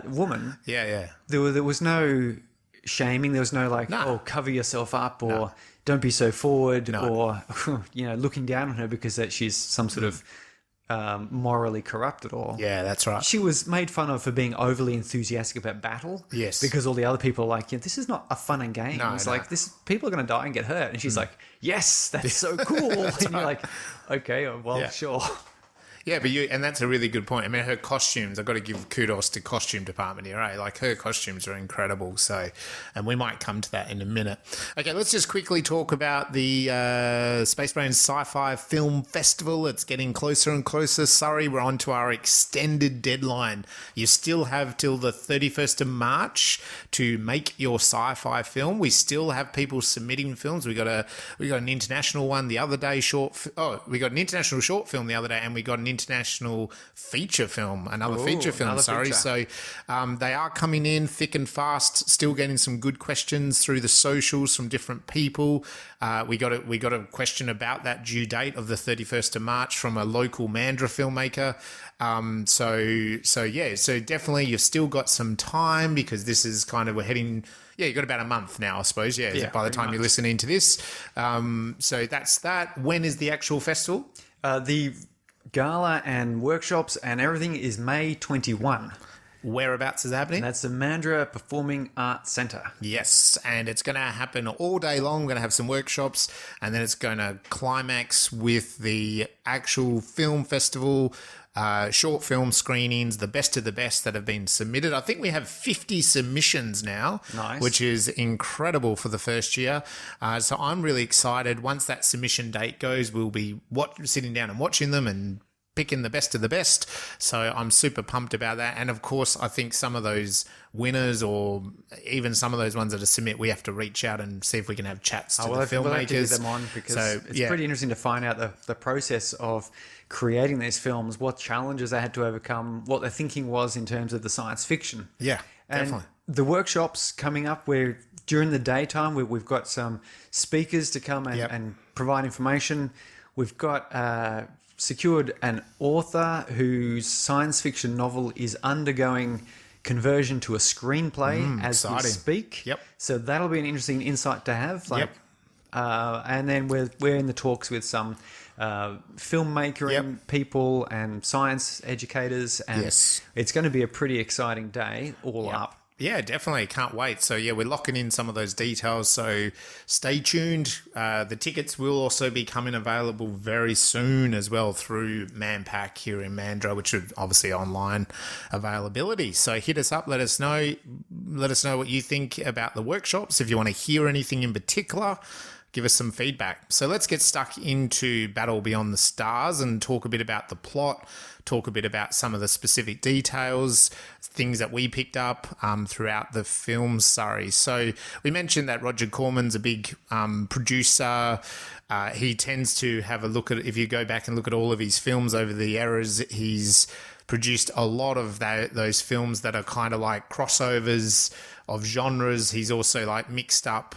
woman. Yeah. There was no shaming. There was no cover yourself up or don't be so forward or, looking down on her because that she's some sort of morally corrupt at all. Yeah, that's right. She was made fun of for being overly enthusiastic about battle. Yes. Because all the other people are like, this is not a fun and game. It's like, people are going to die and get hurt. And she's like, yes, that's so cool. And you're like, okay, well, sure. Yeah, and that's a really good point. I mean, her costumes, I've got to give kudos to costume department here, eh? Like, her costumes are incredible. So, and we might come to that in a minute. Okay, let's just quickly talk about the Spacebrains Sci-Fi Film Festival. It's getting closer and closer. Surrey, we're on to our extended deadline. You still have till the 31st of March to make your sci-fi film. We still have people submitting films. We got an international one the other day, we got an international short film the other day, and we got an international feature film, another feature film. So they are coming in thick and fast, still getting some good questions through the socials from different people. We got a question about that due date of the 31st of March from a local Mandurah filmmaker. So definitely you've still got some time, because this is we're heading. Yeah, you've got about a month now, I suppose. Yeah, by the time you're listening to this. So that's that. When is the actual festival? The gala and workshops and everything is May 21. whereabouts is it happening? And that's the Mandurah Performing Arts Centre. Yes, and it's going to happen all day long. We're going to have some workshops, and then it's going to climax with the actual film festival, short film screenings, the best of the best that have been submitted. I think we have 50 submissions now, Nice. which is incredible for the first year. So I'm really excited. Once that submission date goes, we'll be sitting down and watching them and picking the best of the best. So I'm super pumped about that. And of course, I think some of those winners or even some of those ones that are submit, we have to reach out and see if we can have chats to the filmmakers. We'll have to get them on because it's pretty interesting to find out the process of creating these films, what challenges they had to overcome, what their thinking was in terms of the science fiction. Yeah, and definitely. The workshops coming up where during the daytime we've got some speakers to come and provide information. We've got secured an author whose science fiction novel is undergoing conversion to a screenplay as we speak. Yep. So that'll be an interesting insight to have. And then we're in the talks with some filmmaker people and science educators, and it's going to be a pretty exciting day all up. Yeah, definitely. Can't wait. So, we're locking in some of those details. So, stay tuned. The tickets will also be coming available very soon as well through Manpack here in Mandurah, which is obviously online availability. So, hit us up. Let us know. Let us know what you think about the workshops. If you want to hear anything in particular, give us some feedback. So let's get stuck into Battle Beyond the Stars and talk a bit about the plot, talk a bit about some of the specific details, things that we picked up throughout the film, Surrey. So we mentioned that Roger Corman's a big producer. He tends to have a look at, if you go back and look at all of his films over the eras, he's produced a lot of those films that are kind of like crossovers of genres. He's also like mixed up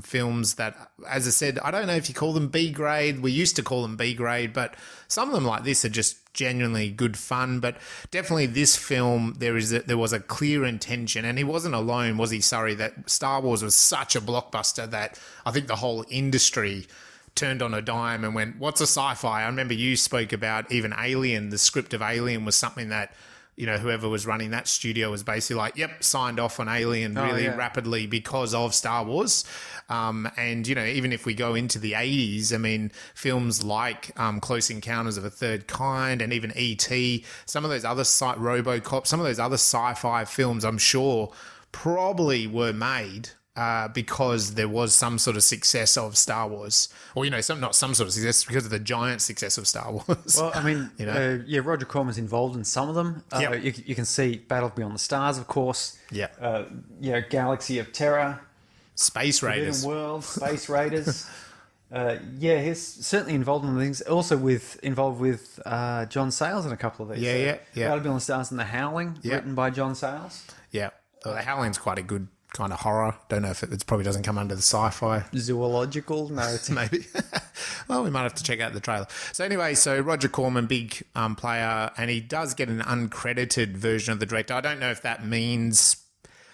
films that, as I said, I don't know if you call them B grade. We used to call them B grade, but some of them like this are just genuinely good fun. But definitely this film, there was a clear intention, and he wasn't alone, was he, Surrey, that Star Wars was such a blockbuster that I think the whole industry turned on a dime and went, what's a sci-fi? I remember you spoke about even Alien. The script of Alien was something that, whoever was running that studio was basically like, yep, signed off on Alien rapidly because of Star Wars. And, even if we go into the 80s, I mean, films like Close Encounters of a Third Kind and even E.T., some of those other RoboCop, some of those other sci-fi films, I'm sure probably were made because there was some sort of success of Star Wars, or not some sort of success, because of the giant success of Star Wars. Well, I mean, Roger Corman's involved in some of them. You can see Battle Beyond the Stars, of course. Galaxy of Terror, Space Raiders, Forbidden World, Space Raiders. He's certainly involved in things. Also involved with John Sayles in a couple of these. Battle Beyond the Stars and The Howling, written by John Sayles. Yeah, The Howling's quite a good kind of horror. Don't know if it probably doesn't come under the sci-fi. Zoological? No, it's maybe. Well, we might have to check out the trailer. So anyway, Roger Corman, big player, and he does get an uncredited version of the director. I don't know if that means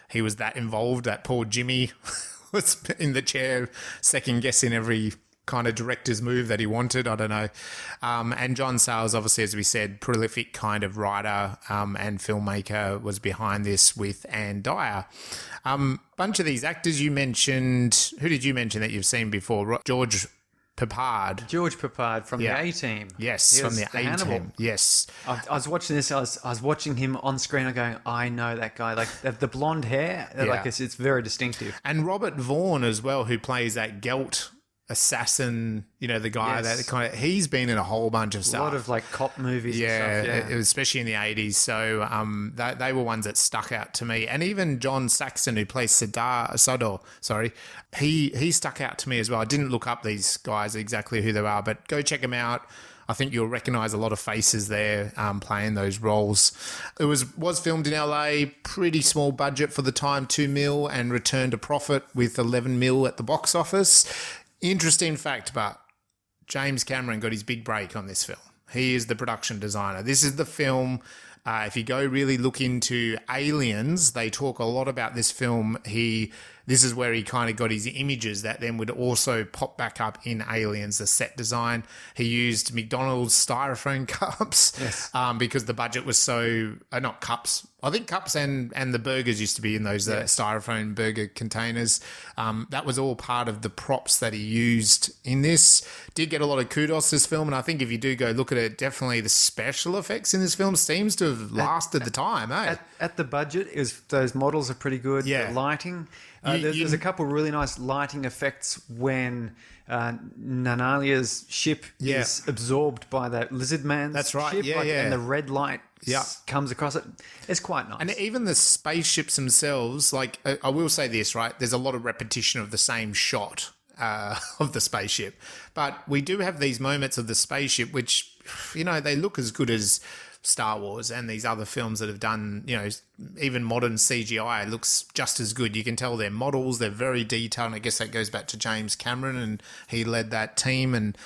he was that involved that poor Jimmy was in the chair second guessing every kind of director's move that he wanted. I don't know. And John Sayles, obviously, as we said, prolific kind of writer and filmmaker, was behind this with Anne Dyer. Bunch of these actors you mentioned. Who did you mention that you've seen before? George Peppard from the A-Team. Yes, from the A-Team. Yes. I was watching this. I was watching him on screen. I'm going, I know that guy. Like the blonde hair. Like it's very distinctive. And Robert Vaughn as well, who plays that Gelt assassin, the guy that kind of, he's been in a whole bunch of stuff. A lot of like cop movies and stuff. Especially in the 80s. So they were ones that stuck out to me. And even John Saxon, who plays Sodor, he stuck out to me as well. I didn't look up these guys exactly who they are, but go check them out. I think you'll recognise a lot of faces there playing those roles. It was filmed in LA, pretty small budget for the time, $2 million, and returned a profit with $11 million at the box office. Interesting fact, but James Cameron got his big break on this film. He is the production designer. This is the film. If you go really look into Aliens, they talk a lot about this film. This this is where he kind of got his images that then would also pop back up in Aliens, the set design. He used McDonald's styrofoam cups because the budget was so... not cups. I think cups and the burgers used to be in those styrofoam burger containers. That was all part of the props that he used in this. Did get a lot of kudos this film, and I think if you do go look at it, definitely the special effects in this film seems to have lasted the time. At the budget, those models are pretty good. Yeah. The lighting. There's a couple of really nice lighting effects when Nanalia's ship is absorbed by that lizard man's ship. And the red light comes across it. It's quite nice. And even the spaceships themselves, like, I will say this, right? There's a lot of repetition of the same shot of the spaceship. But we do have these moments of the spaceship which, they look as good as Star Wars and these other films that have done, even modern CGI looks just as good. You can tell they're models, they're very detailed, and I guess that goes back to James Cameron, and he led that team and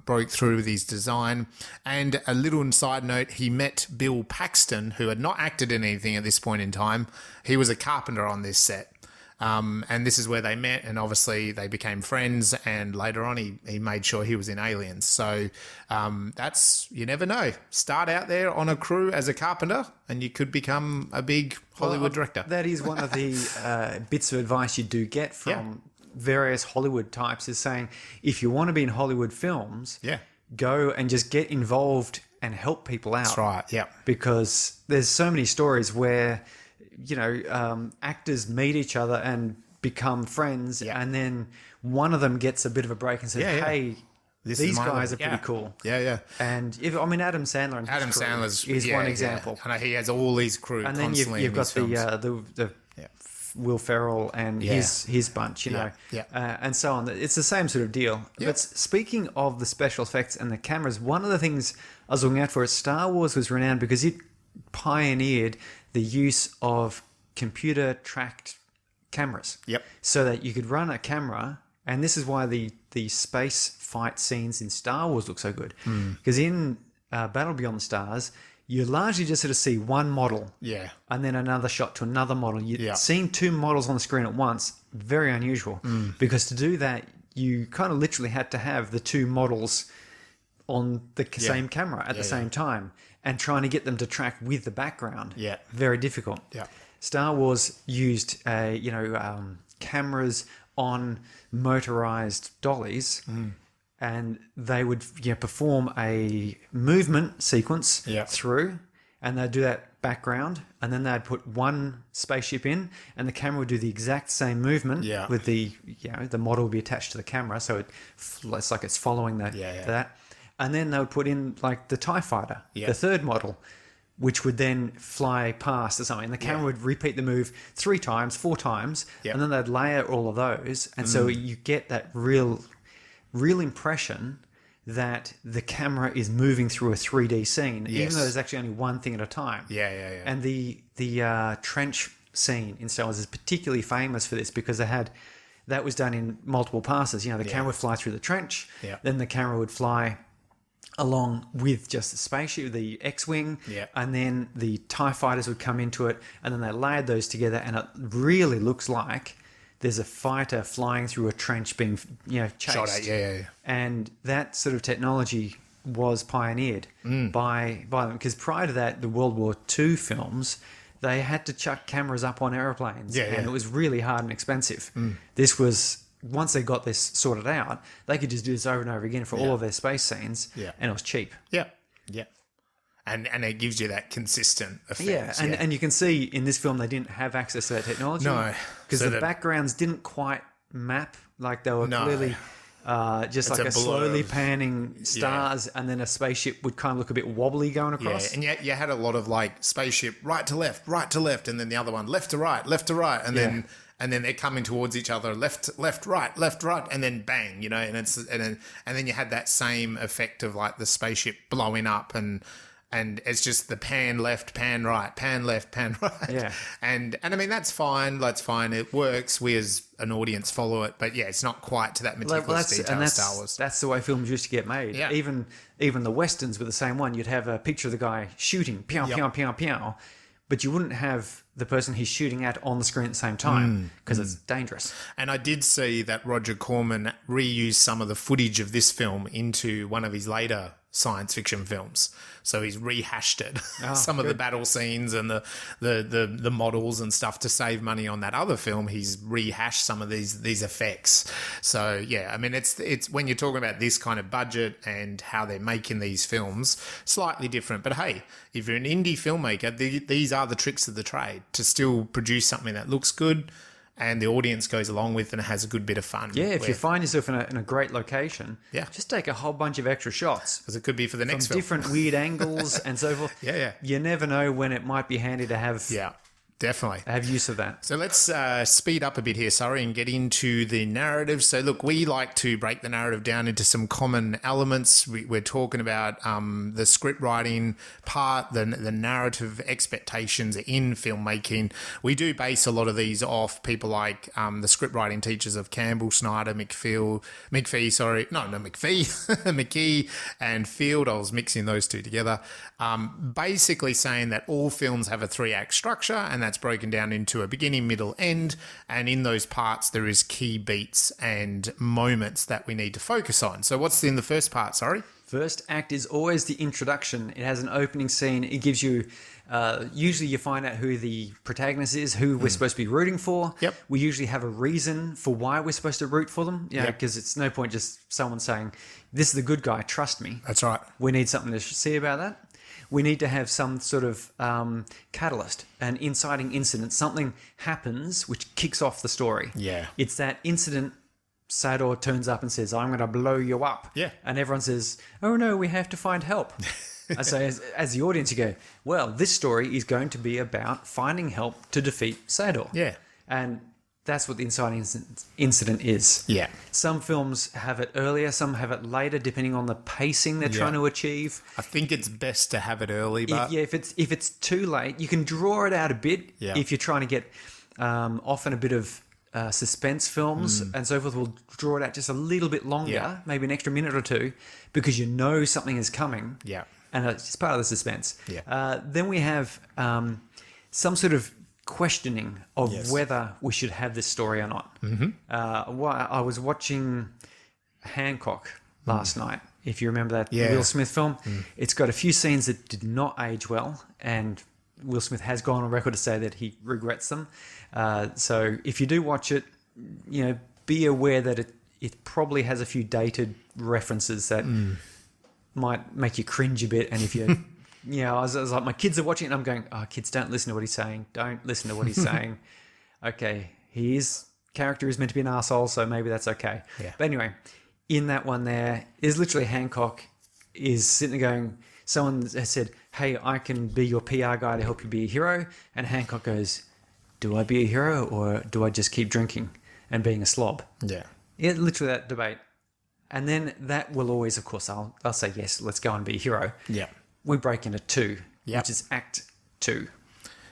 broke through with his design. And a little side note, he met Bill Paxton, who had not acted in anything at this point in time. He was a carpenter on this set. And this is where they met, and obviously they became friends, and later on he made sure he was in Aliens. So that's, you never know. Start out there on a crew as a carpenter and you could become a big Hollywood director. That is one of the bits of advice you do get from various Hollywood types, is saying, if you want to be in Hollywood films, go and just get involved and help people out. That's right, yeah. Because there's so many stories where... actors meet each other and become friends, and then one of them gets a bit of a break and says, "Hey, these guys are pretty cool." Yeah. And Adam Sandler is one example. And he has all these crew, and then you've got the Will Ferrell and his bunch, and so on. It's the same sort of deal. Yep. But speaking of the special effects and the cameras, one of the things I was looking out for is Star Wars was renowned because it pioneered the use of computer-tracked cameras. Yep. So that you could run a camera, and this is why the space fight scenes in Star Wars look so good. Because in Battle Beyond the Stars, you largely just sort of see one model, and then another shot to another model. Seeing two models on the screen at once, very unusual. Because to do that, you kind of literally had to have the two models on the same camera at the same time. And trying to get them to track with the background, very difficult. Yeah. Star Wars used, cameras on motorized dollies, and they would perform a movement sequence through, and they'd do that background, and then they'd put one spaceship in, and the camera would do the exact same movement with the model would be attached to the camera, so it's like it's following that. And then they would put in like the TIE fighter, the third model, which would then fly past or something. The camera would repeat the move 3 times, 4 times, and then they'd layer all of those. And so you get that real impression that the camera is moving through a 3D scene, even though there's actually only one thing at a time. And the trench scene in Star Wars is particularly famous for this because that was done in multiple passes. The camera would fly through the trench, then the camera would fly along with just the spaceship, the X-Wing, and then the TIE fighters would come into it, and then they layered those together, and it really looks like there's a fighter flying through a trench being chased. Shot at, And that sort of technology was pioneered by them, because prior to that, the World War II films, they had to chuck cameras up on aeroplanes, and it was really hard and expensive. This was... Once they got this sorted out, they could just do this over and over again for all of their space scenes, and it was cheap. And it gives you that consistent effect. And you can see in this film they didn't have access to that technology. No. Because the backgrounds didn't quite map, like they were clearly just like a slowly panning stars, and then a spaceship would kind of look a bit wobbly going across. And yet you had a lot of like spaceship right to left, and then the other one left to right, and then they're coming towards each other, left, right, and then bang, and then you had that same effect of like the spaceship blowing up, and it's just the pan left, pan right, pan left, pan right. Yeah. And I mean that's fine. It works. We as an audience follow it, but it's not quite to that meticulous detail of Star Wars. That's the way films used to get made. Yeah. Even the westerns were the same one. You'd have a picture of the guy shooting, pew, pew, pew, pew, but you wouldn't have the person he's shooting at on the screen at the same time because it's dangerous. And I did see that Roger Corman reused some of the footage of this film into one of his later science fiction films. So he's rehashed it, some of the battle scenes and the models and stuff to save money on that other film. He's rehashed some of these effects. So yeah, I mean, it's when you're talking about this kind of budget and how they're making these films, slightly different. But hey, if you're an indie filmmaker, these are the tricks of the trade to still produce something that looks good and the audience goes along with and has a good bit of fun. Yeah, if you find yourself in a great location, just take a whole bunch of extra shots. Because it could be for the next film. Different weird angles and so forth. Yeah. You never know when it might be handy to have... Yeah. Definitely. Have use of that. So let's speed up a bit here, sorry, and get into the narrative. So look, we like to break the narrative down into some common elements. We're talking about the script writing part, the narrative expectations in filmmaking. We do base a lot of these off people like the script writing teachers of Campbell, Snyder, McKee, McKee and Field. I was mixing those two together. Basically saying that all films have a 3-act structure, and that's broken down into a beginning, middle, end. And in those parts, there is key beats and moments that we need to focus on. So what's in the first part, sorry? First act is always the introduction. It has an opening scene. It gives you, usually you find out who the protagonist is, who we're supposed to be rooting for. Yep. We usually have a reason for why we're supposed to root for them. Because it's no point just someone saying, this is the good guy, trust me. That's right. We need something to see about that. We need to have some sort of catalyst, an inciting incident. Something happens which kicks off the story. Yeah. It's that incident. Sador turns up and says, I'm going to blow you up. Yeah. And everyone says, oh no, we have to find help. So as the audience, you go, well, this story is going to be about finding help to defeat Sador. Yeah. And that's what the inciting incident is. Yeah. Some films have it earlier, some have it later, depending on the pacing they're trying to achieve. I think it's best to have it early, but... If it's too late, you can draw it out a bit if you're trying to get often a bit of suspense films and so forth. Will draw it out just a little bit longer, maybe an extra minute or two, because you know something is coming. Yeah. And it's part of the suspense. Yeah. Then we have some sort of questioning of whether we should have this story or not. I was watching Hancock last night, if you remember that Will Smith film. It's got a few scenes that did not age well, and Will Smith has gone on record to say that he regrets them. So if you do watch it, be aware that it probably has a few dated references that might make you cringe a bit. And if you, I was like, my kids are watching it and I'm going, oh, kids, don't listen to what he's saying. Don't listen to what he's saying. Okay, his character is meant to be an arsehole, so maybe that's okay. Yeah. But anyway, in that one there is literally Hancock is sitting there going, someone has said, hey, I can be your PR guy to help you be a hero. And Hancock goes, do I be a hero or do I just keep drinking and being a slob? Yeah. Literally that debate. And then that will always, of course, I'll say, yes, let's go and be a hero. Yeah. We break into 2, which is Act 2.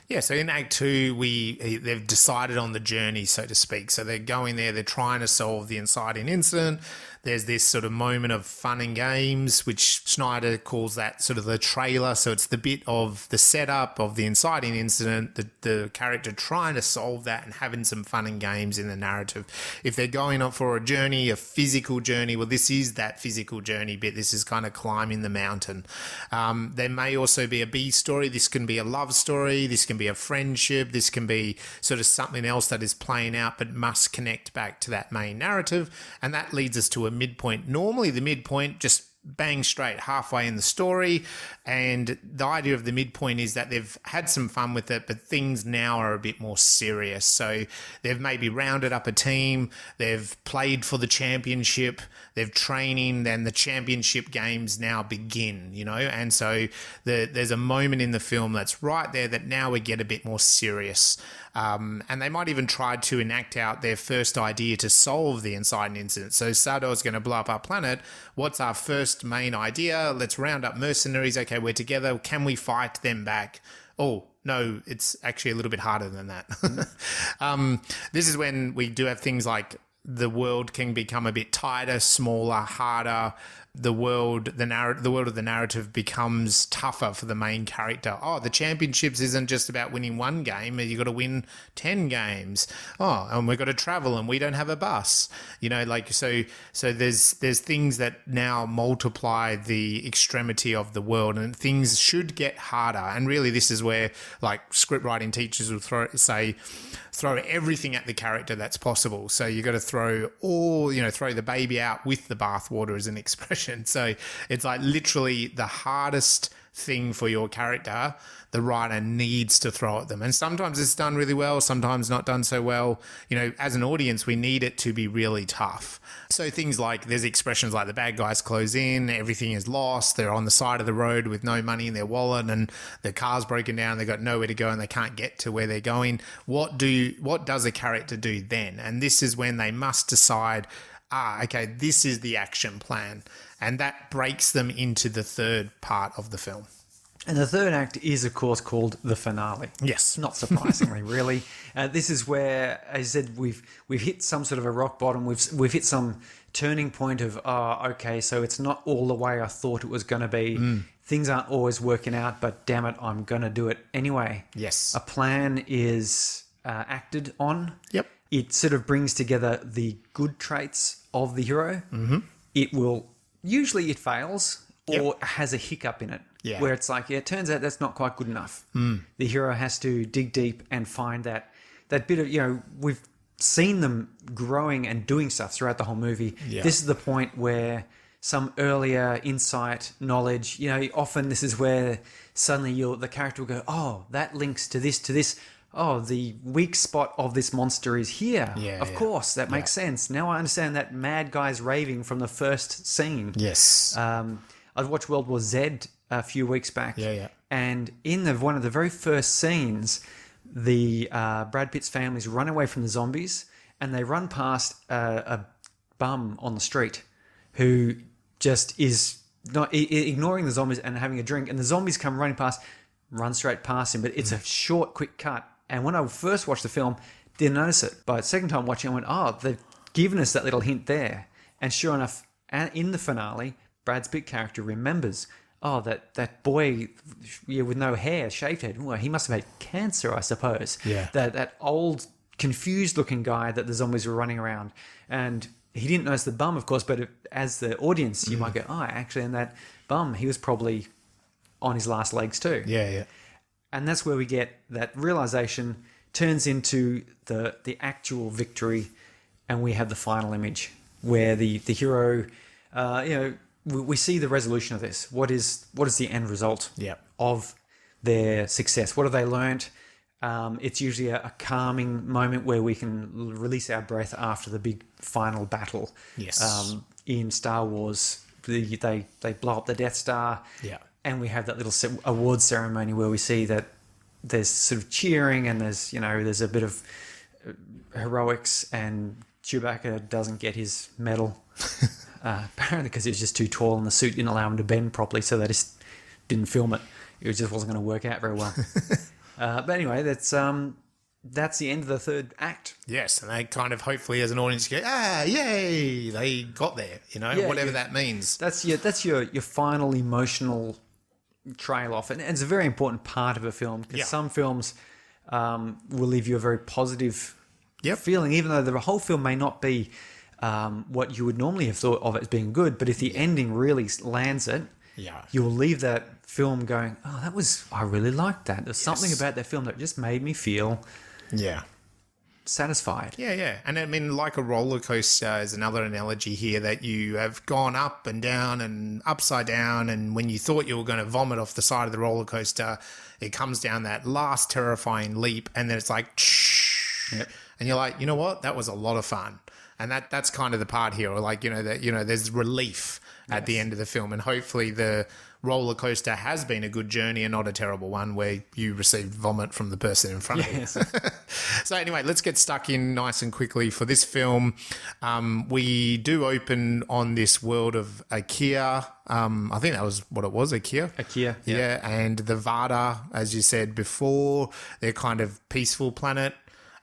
Yeah, so in Act 2, they've decided on the journey, so to speak. So they're going there, they're trying to solve the inciting incident. There's this sort of moment of fun and games, which Snyder calls that sort of the trailer. So it's the bit of the setup of the inciting incident, the character trying to solve that and having some fun and games in the narrative. If they're going on for a journey, a physical journey, well, this is that physical journey bit. This is kind of climbing the mountain. There may also be a B story. This can be a love story. This can be a friendship. This can be sort of something else that is playing out but must connect back to that main narrative. And that leads us to a midpoint. Normally the midpoint just bang straight halfway in the story, and the idea of the midpoint is that they've had some fun with it, but things now are a bit more serious. So they've maybe rounded up a team, they've played for the championship, they've training, then the championship games now begin, and so there's a moment in the film that's right there that now we get a bit more serious. And they might even try to enact out their first idea to solve the inciting incident. So Sador's going to blow up our planet. What's our first main idea? Let's round up mercenaries. Okay, we're together. Can we fight them back? Oh, no, it's actually a little bit harder than that. This is when we do have things like the world can become a bit tighter, smaller, harder. the world of the narrative becomes tougher for the main character. Oh, the championships isn't just about winning one game. You got to win 10 games. Oh, and we've got to travel and we don't have a bus. So there's things that now multiply the extremity of the world, and things should get harder. And really this is where like script writing teachers will throw everything at the character that's possible. So you got to throw the baby out with the bathwater as an expression. So it's like literally the hardest thing for your character, the writer needs to throw at them. And sometimes it's done really well, sometimes not done so well. As an audience, we need it to be really tough. So things like, there's expressions like the bad guys close in, everything is lost, they're on the side of the road with no money in their wallet, and the car's broken down, they've got nowhere to go and they can't get to where they're going. What does a character do then? And this is when they must decide, okay, this is the action plan. And that breaks them into the third part of the film. And the third act is, of course, called the finale. Yes. Not surprisingly, really. This is where, as I said, we've hit some sort of a rock bottom. We've hit some turning point of, okay, so it's not all the way I thought it was going to be. Things aren't always working out, but damn it, I'm going to do it anyway. Yes. A plan is acted on. Yep. It sort of brings together the good traits of the hero. Mm-hmm. Usually it fails or has a hiccup in it. Yeah. Where it's like, it turns out that's not quite good enough. The hero has to dig deep and find that bit of, we've seen them growing and doing stuff throughout the whole movie. Yeah. This is the point where some earlier insight, knowledge, often this is where suddenly the character will go, oh, that links to this. Oh, the weak spot of this monster is here. Yeah, of course, that makes sense. Now I understand that mad guy's raving from the first scene. Yes. I've watched World War Z a few weeks back. Yeah. And in one of the very first scenes, the Brad Pitt's families run away from the zombies, and they run past a bum on the street who just is not ignoring the zombies and having a drink, and the zombies come running past, run straight past him. But it's a short, quick cut. And when I first watched the film, didn't notice it. But the second time watching, I went, they've given us that little hint there. And sure enough, in the finale, Brad's Pitt character remembers, that boy with no hair, shaved head, well, he must have had cancer, I suppose. Yeah. That old, confused-looking guy that the zombies were running around. And he didn't notice the bum, of course, but as the audience, you might go, actually, and that bum, he was probably on his last legs too. Yeah. And that's where we get that realization turns into the actual victory, and we have the final image where the hero, we see the resolution of this. What is the end result of their success? What have they learnt? It's usually a calming moment where we can release our breath after the big final battle. Yes. In Star Wars, they blow up the Death Star. Yeah. And we have that little award ceremony where we see that there's sort of cheering and there's a bit of heroics, and Chewbacca doesn't get his medal, apparently because he was just too tall and the suit didn't allow him to bend properly, so they just didn't film it. It just wasn't going to work out very well. But anyway, that's the end of the third act. Yes, and they kind of hopefully as an audience go, yay, they got there, whatever that means. That's your final emotional trail off, and it's a very important part of a film, because some films will leave you a very positive feeling, even though the whole film may not be what you would normally have thought of it as being good, but if the ending really lands it, you'll leave that film going, I really liked that. There's something about that film that just made me feel satisfied. Yeah. And I mean, like a roller coaster is another analogy here, that you have gone up and down and upside down, and when you thought you were going to vomit off the side of the roller coaster, it comes down that last terrifying leap, and then it's like, and you're like, you know what? That was a lot of fun. And that's kind of the part here, or like, there's relief at the end of the film, and hopefully the roller coaster has been a good journey and not a terrible one where you received vomit from the person in front of you. So anyway, let's get stuck in nice and quickly for this film. We do open on this world of Ikea. I think that was what it was, Ikea. Ikea, yeah. And the Vada, as you said before, they're kind of peaceful planet.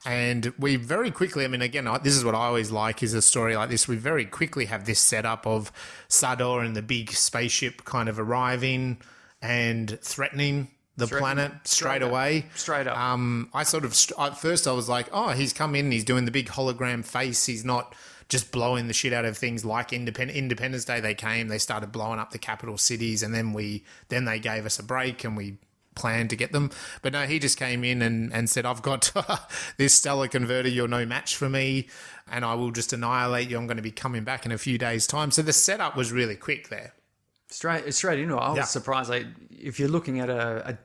And we very quickly, I mean, again, this is what I always like is a story like this. We very quickly have this setup of Sador and the big spaceship kind of arriving and threatening the planet straight away. Straight up. At first I was like, oh, he's come in, he's doing the big hologram face. He's not just blowing the shit out of things like Independence Day. They came, they started blowing up the capital cities, and then they gave us a break and we planned to get them. But no, he just came in and said, I've got this stellar converter, you're no match for me, and I will just annihilate you. I'm going to be coming back in a few days' time. So the setup was really quick there. Straight into it. I was surprised. If you're looking at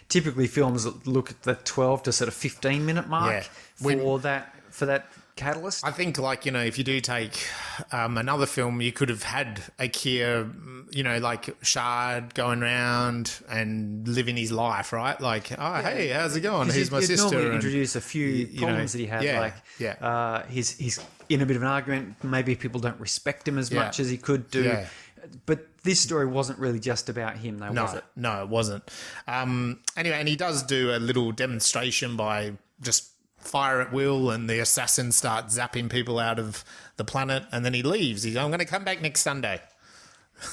typically films look at the 12 to sort of 15-minute mark for that catalyst. I think, like, you know, if you do take another film, you could have had Akira, you know, like Shard going around and living his life, right? Like, hey, how's it going? Here's my sister. Normally introduce a few problems that he had, he's in a bit of an argument. Maybe people don't respect him as much as he could do. Yeah. But this story wasn't really just about him, though, was it? No, it wasn't. Anyway, and he does do a little demonstration by just fire at will, and the assassins start zapping people out of the planet, and then he leaves. He's, I'm going to come back next Sunday.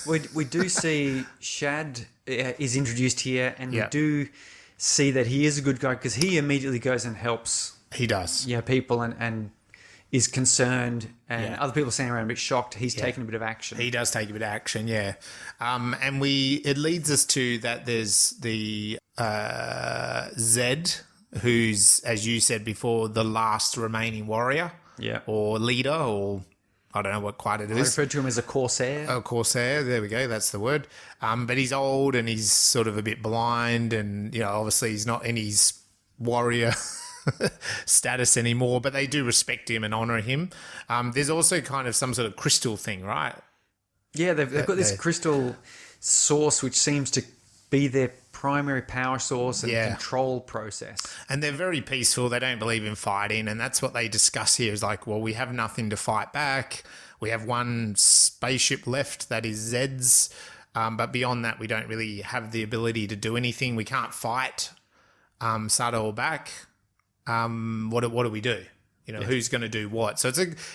We do see Shad is introduced here, and we do see that he is a good guy because he immediately goes and helps. He does. Yeah, people and is concerned, and other people standing around a bit shocked. He's taking a bit of action. He does take a bit of action, and it leads us to that there's the Zed, who's, as you said before, the last remaining warrior, or leader, or I don't know what quite it is. I referred to him as a corsair. A corsair, there we go, that's the word. But he's old and he's sort of a bit blind, and you know, obviously he's not in his warrior status anymore, but they do respect him and honour him. There's also kind of some sort of crystal thing, right? Yeah, they've got this crystal source which seems to be their primary power source and control process. And they're very peaceful. They don't believe in fighting, and that's what they discuss here is like, well, we have nothing to fight back. We have one spaceship left that is Zed's, but beyond that, we don't really have the ability to do anything. We can't fight Sado back. What do we do? You know, who's going to do what? So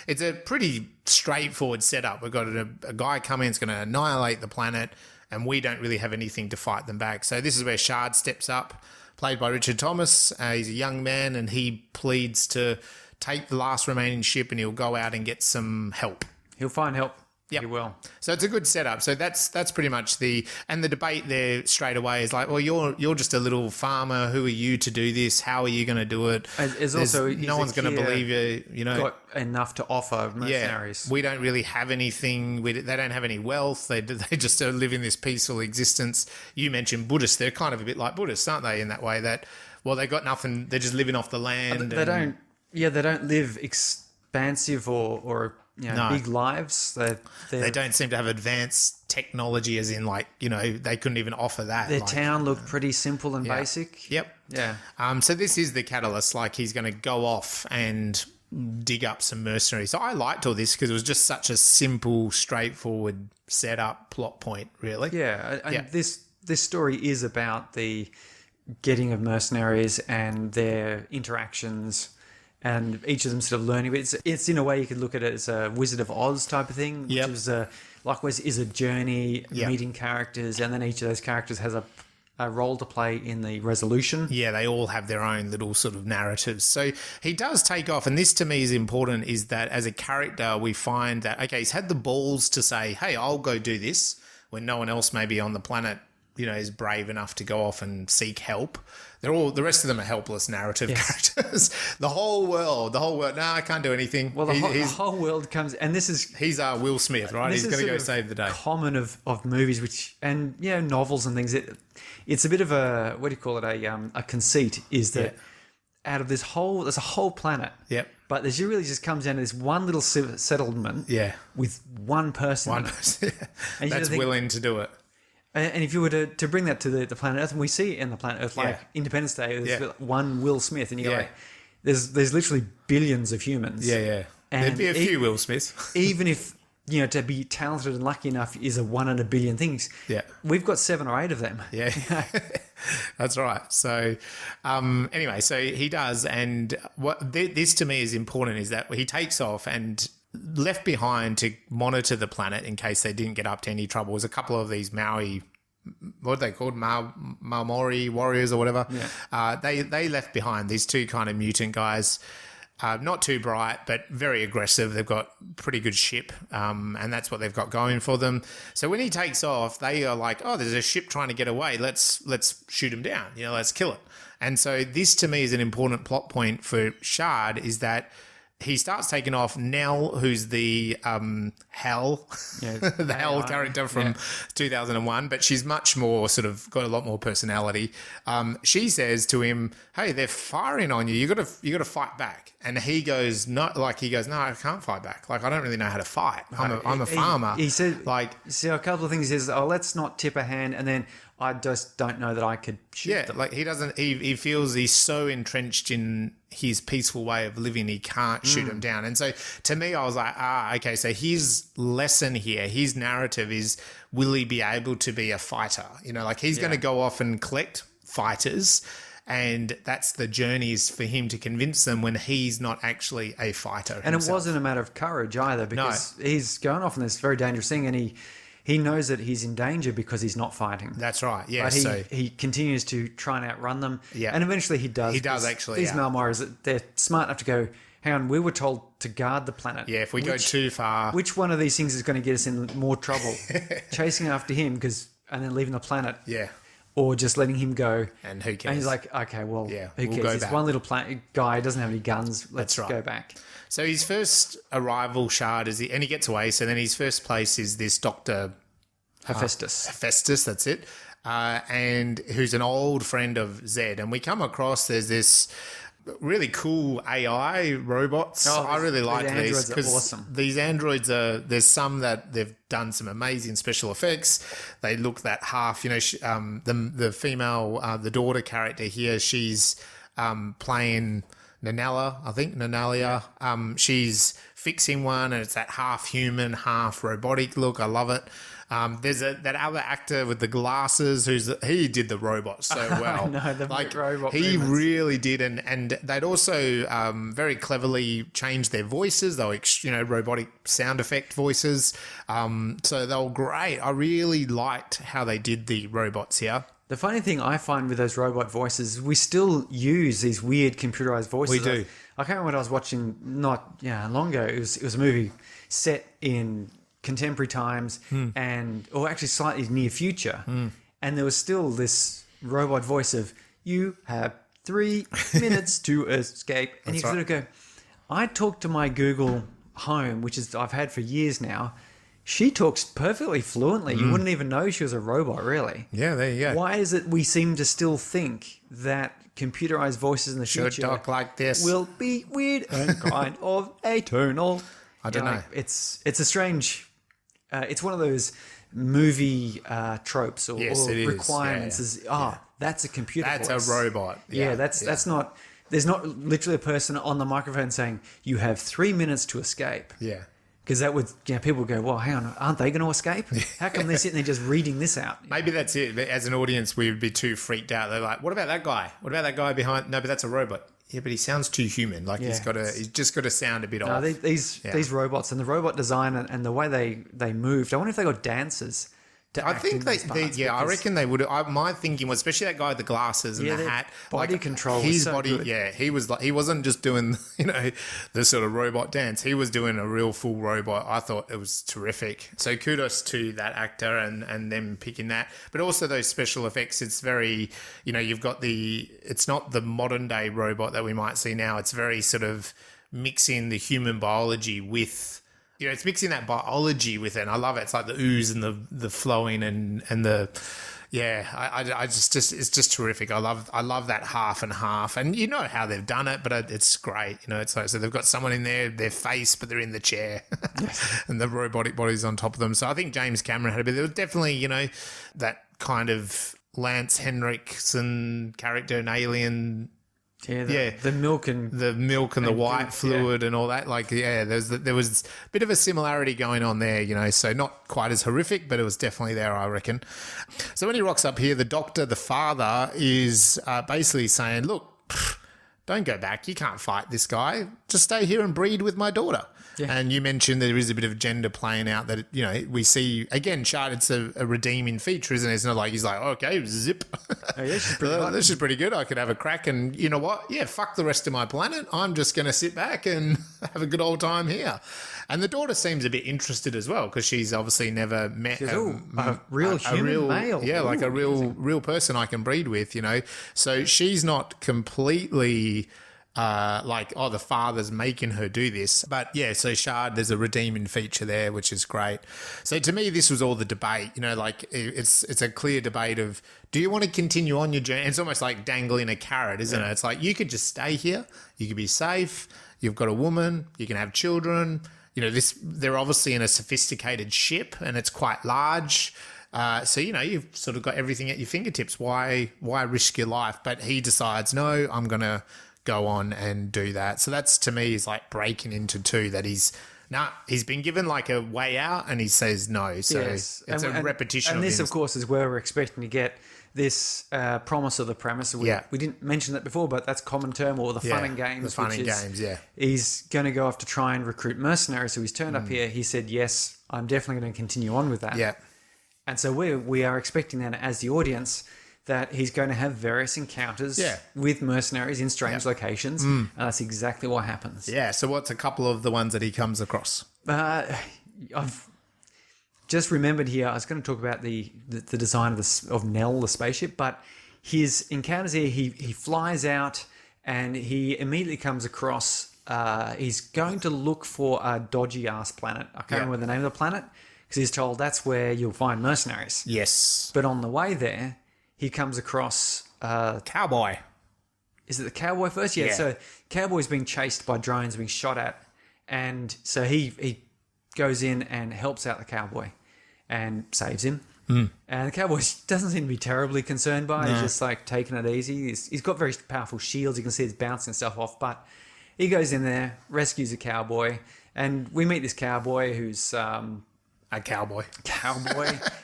it's a pretty straightforward setup. We've got a guy coming, it's going to annihilate the planet, and we don't really have anything to fight them back. So this is where Shard steps up, played by Richard Thomas. He's a young man, and he pleads to take the last remaining ship, and he'll go out and get some help. He'll find help. Yeah, he will. So it's a good setup. So that's pretty much the debate there straight away is like, well, you're just a little farmer. Who are you to do this? How are you going to do it? No one's going to believe you. You know, got enough to offer mercenaries. We don't really have anything. They don't have any wealth. They just live in this peaceful existence. You mentioned Buddhists. They're kind of a bit like Buddhists, aren't they? In that way that, well, they got nothing. They're just living off the land. They don't live expansive or big lives. They don't seem to have advanced technology, as in, like, you know, they couldn't even offer that. Their town looked pretty simple and basic. Yep. Yeah. So this is the catalyst. Like, he's going to go off and dig up some mercenaries. So I liked all this because it was just such a simple, straightforward setup plot point, really. Yeah. And this story is about the getting of mercenaries and their interactions, and each of them sort of learning. It's in a way you could look at it as a Wizard of Oz type of thing, which is likewise is a journey, meeting characters, and then each of those characters has a role to play in the resolution. Yeah, they all have their own little sort of narratives. So he does take off, and this to me is important, is that as a character we find that, okay, he's had the balls to say, hey, I'll go do this, when no one else maybe on the planet, you know, is brave enough to go off and seek help. The rest of them are helpless narrative characters. The whole world, nah, I can't do anything. Well, the whole world comes, and he's Will Smith, right? He's going to go save the day. Common of movies, and novels and things. It's a bit of a, what do you call it? A conceit is that out of there's a whole planet. Yep. But there's really just comes down to this one little settlement. Yeah. With one person. One person. That's willing to do it. And if you were to bring that to the planet Earth, and we see it in the planet Earth, like Independence Day, there's one Will Smith, and you go like, there's literally billions of humans. Yeah. And there'd be a few Will Smiths. Even if, you know, to be talented and lucky enough is a 1 in a billion things. Yeah. We've got 7 or 8 of them. Yeah. That's right. So, anyway, so he does, and what this to me is important is that he takes off and left behind to monitor the planet in case they didn't get up to any trouble. There's a couple of these Maori, what are they called, Maori warriors or whatever. Yeah. They left behind these two kind of mutant guys. Not too bright, but very aggressive. They've got pretty good ship, and that's what they've got going for them. So when he takes off, they are like, "Oh, there's a ship trying to get away. Let's shoot him down. Let's kill it." And so this, to me, is an important plot point for Shard, is that he starts taking off. Nell, who's the Hell, the Hell character from 2001, but she's much more sort of got a lot more personality. She says to him, "Hey, they're firing on you. You got to fight back." And he goes, "No, no, I can't fight back. Like, I don't really know how to fight. I'm a farmer." He said, a couple of things. He says, "Oh, let's not tip a hand," and then, "I just don't know that I could shoot them." Like he doesn't. He feels he's so entrenched in his peaceful way of living, he can't shoot him down. And so to me, I was like, okay. So his lesson here, his narrative is, will he be able to be a fighter? Like he's going to go off and collect fighters, and that's the journey, is for him to convince them when he's not actually a fighter. And himself. It wasn't a matter of courage either, because he's going off on this very dangerous thing, and he knows that he's in danger because he's not fighting. That's right. Yeah. But he continues to try and outrun them. Yeah. And eventually he does. He does actually. These Malmaras, they're smart enough to go, hang on, we were told to guard the planet. Yeah, if we go too far. Which one of these things is going to get us in more trouble? Chasing after him and then leaving the planet. Yeah. Or just letting him go. And who cares? And he's like, okay, well, who cares? Go This back. one little guy doesn't have any guns. Let's go back. So his first arrival, Shard, and he gets away. So then his first place is this Dr. Hephaestus, that's it. And who's an old friend of Zed. And we come across, there's this really cool AI robots. I really like these because awesome. These androids there's some that they've done some amazing special effects. They look that half, the female, the daughter character here, she's playing Nanella, I think, Nanalia. She's fixing one, and it's that half human, half robotic look. I love it. There's that other actor with the glasses he did the robot so well. Robot he movements. really did, and they'd also very cleverly changed their voices. They were robotic sound effect voices. So they were great. I really liked how they did the robots here. The funny thing I find with those robot voices, we still use these weird computerized voices. We do. I can't remember what I was watching long ago. It was a movie set in contemporary times or actually slightly near future. And there was still this robot voice of, "You have 3 minutes to escape." And you sort of go, I talk to my Google Home, which I've had for years now. She talks perfectly fluently. You wouldn't even know she was a robot, really. Yeah, there you go. Why is it we seem to still think that computerized voices in the future should talk like this? Will be weird and kind of atonal? I don't know. It's a strange... it's one of those movie tropes or requirements. That's a computer voice. That's a robot. That's not... There's not literally a person on the microphone saying, "You have 3 minutes to escape." Yeah. Because that would, people go, "Well, hang on, aren't they going to escape? How come they're sitting there just reading this out?" Maybe that's it. But as an audience, we would be too freaked out. They're like, "What about that guy? What about that guy behind?" No, but that's a robot. Yeah, but he sounds too human. Like he's just got to sound a bit off. These robots and the robot design and the way they moved. I wonder if they got dancers. I think I reckon they would. My thinking was, especially that guy with the glasses and the hat, body control. His so body, good. he was like, he wasn't just doing the sort of robot dance. He was doing a real full robot. I thought it was terrific. So kudos to that actor and them picking that. But also those special effects. It's very, you've got it's not the modern day robot that we might see now. It's very sort of mixing the human biology with. It's mixing that biology with it. And I love it. It's like the ooze and the flowing and the, I just it's just terrific. I love that half and half. And you know how they've done it, but it's great. It's like, so they've got someone in their face, but they're in the chair and the robotic body's on top of them. So I think James Cameron had a bit, there was definitely, that kind of Lance Henriksen character in Alien The milk and the white fluid and all that. Like, there was a bit of a similarity going on there, you know, so not quite as horrific, but it was definitely there, I reckon. So when he rocks up here, the doctor, the father, is basically saying, look, don't go back. You can't fight this guy. Just stay here and breed with my daughter. Yeah. And you mentioned there is a bit of gender playing out that, you know, we see, again, Shard, it's a redeeming feature, isn't it? It's not like he's like, okay, zip. Oh, yeah, this is pretty good. I could have a crack and you know what? Yeah, fuck the rest of my planet. I'm just going to sit back and have a good old time here. And the daughter seems a bit interested as well because she's obviously never met a real human male. Yeah, like a real person I can breed with, you know. So she's not completely... the father's making her do this. But yeah, so Shard, there's a redeeming feature there, which is great. So to me, this was all the debate, you know, like it's a clear debate of, do you want to continue on your journey? It's almost like dangling a carrot, isn't it? It's like, you could just stay here, you could be safe, you've got a woman, you can have children, you know, they're obviously in a sophisticated ship and it's quite large. So, you know, you've sort of got everything at your fingertips. Why risk your life? But he decides, no, I'm going to go on and do that. So that's, to me, is like breaking into two, that he's been given like a way out and he says no. So it's a repetition. And this, of course, is where we're expecting to get this promise of the premise. We didn't mention that before, but that's common term, or the fun and games. The fun and games, He's going to go off to try and recruit mercenaries. So he's turned up here. He said, yes, I'm definitely going to continue on with that. Yeah. And so we are expecting then, as the audience, that he's going to have various encounters with mercenaries in strange locations, and that's exactly what happens. Yeah, so what's a couple of the ones that he comes across? I've just remembered here, I was going to talk about the design of Nell, the spaceship, but his encounters here, he flies out and he immediately comes across, he's going to look for a dodgy-ass planet. I can't remember the name of the planet, because he's told that's where you'll find mercenaries. Yes. But on the way there, he comes across... Cowboy. Is it the cowboy first? Yeah. So cowboy's being chased by drones, being shot at. And so he goes in and helps out the cowboy and saves him. And the cowboy doesn't seem to be terribly concerned by it. He's just like taking it easy. He's got very powerful shields. You can see it's bouncing stuff off. But he goes in there, rescues the cowboy. And we meet this cowboy who's... A cowboy.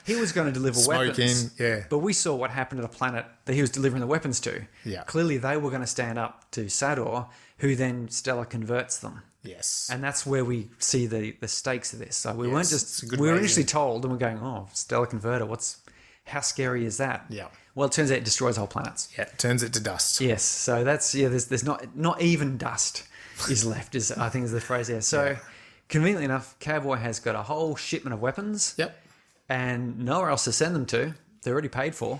He was going to deliver weapons. But we saw what happened to the planet that he was delivering the weapons to. Yeah. Clearly, they were going to stand up to Sador, who then Stella converts them. Yes. And that's where we see the stakes of this. So we weren't just... We were initially told, and we're going, oh, Stella converter, how scary is that? Yeah. Well, it turns out it destroys whole planets. Yeah, it turns it to dust. Yes. So that's... Yeah, there's not even dust is left, I think is the phrase there. So... Yeah. Conveniently enough, Cowboy has got a whole shipment of weapons. Yep. And nowhere else to send them to. They're already paid for.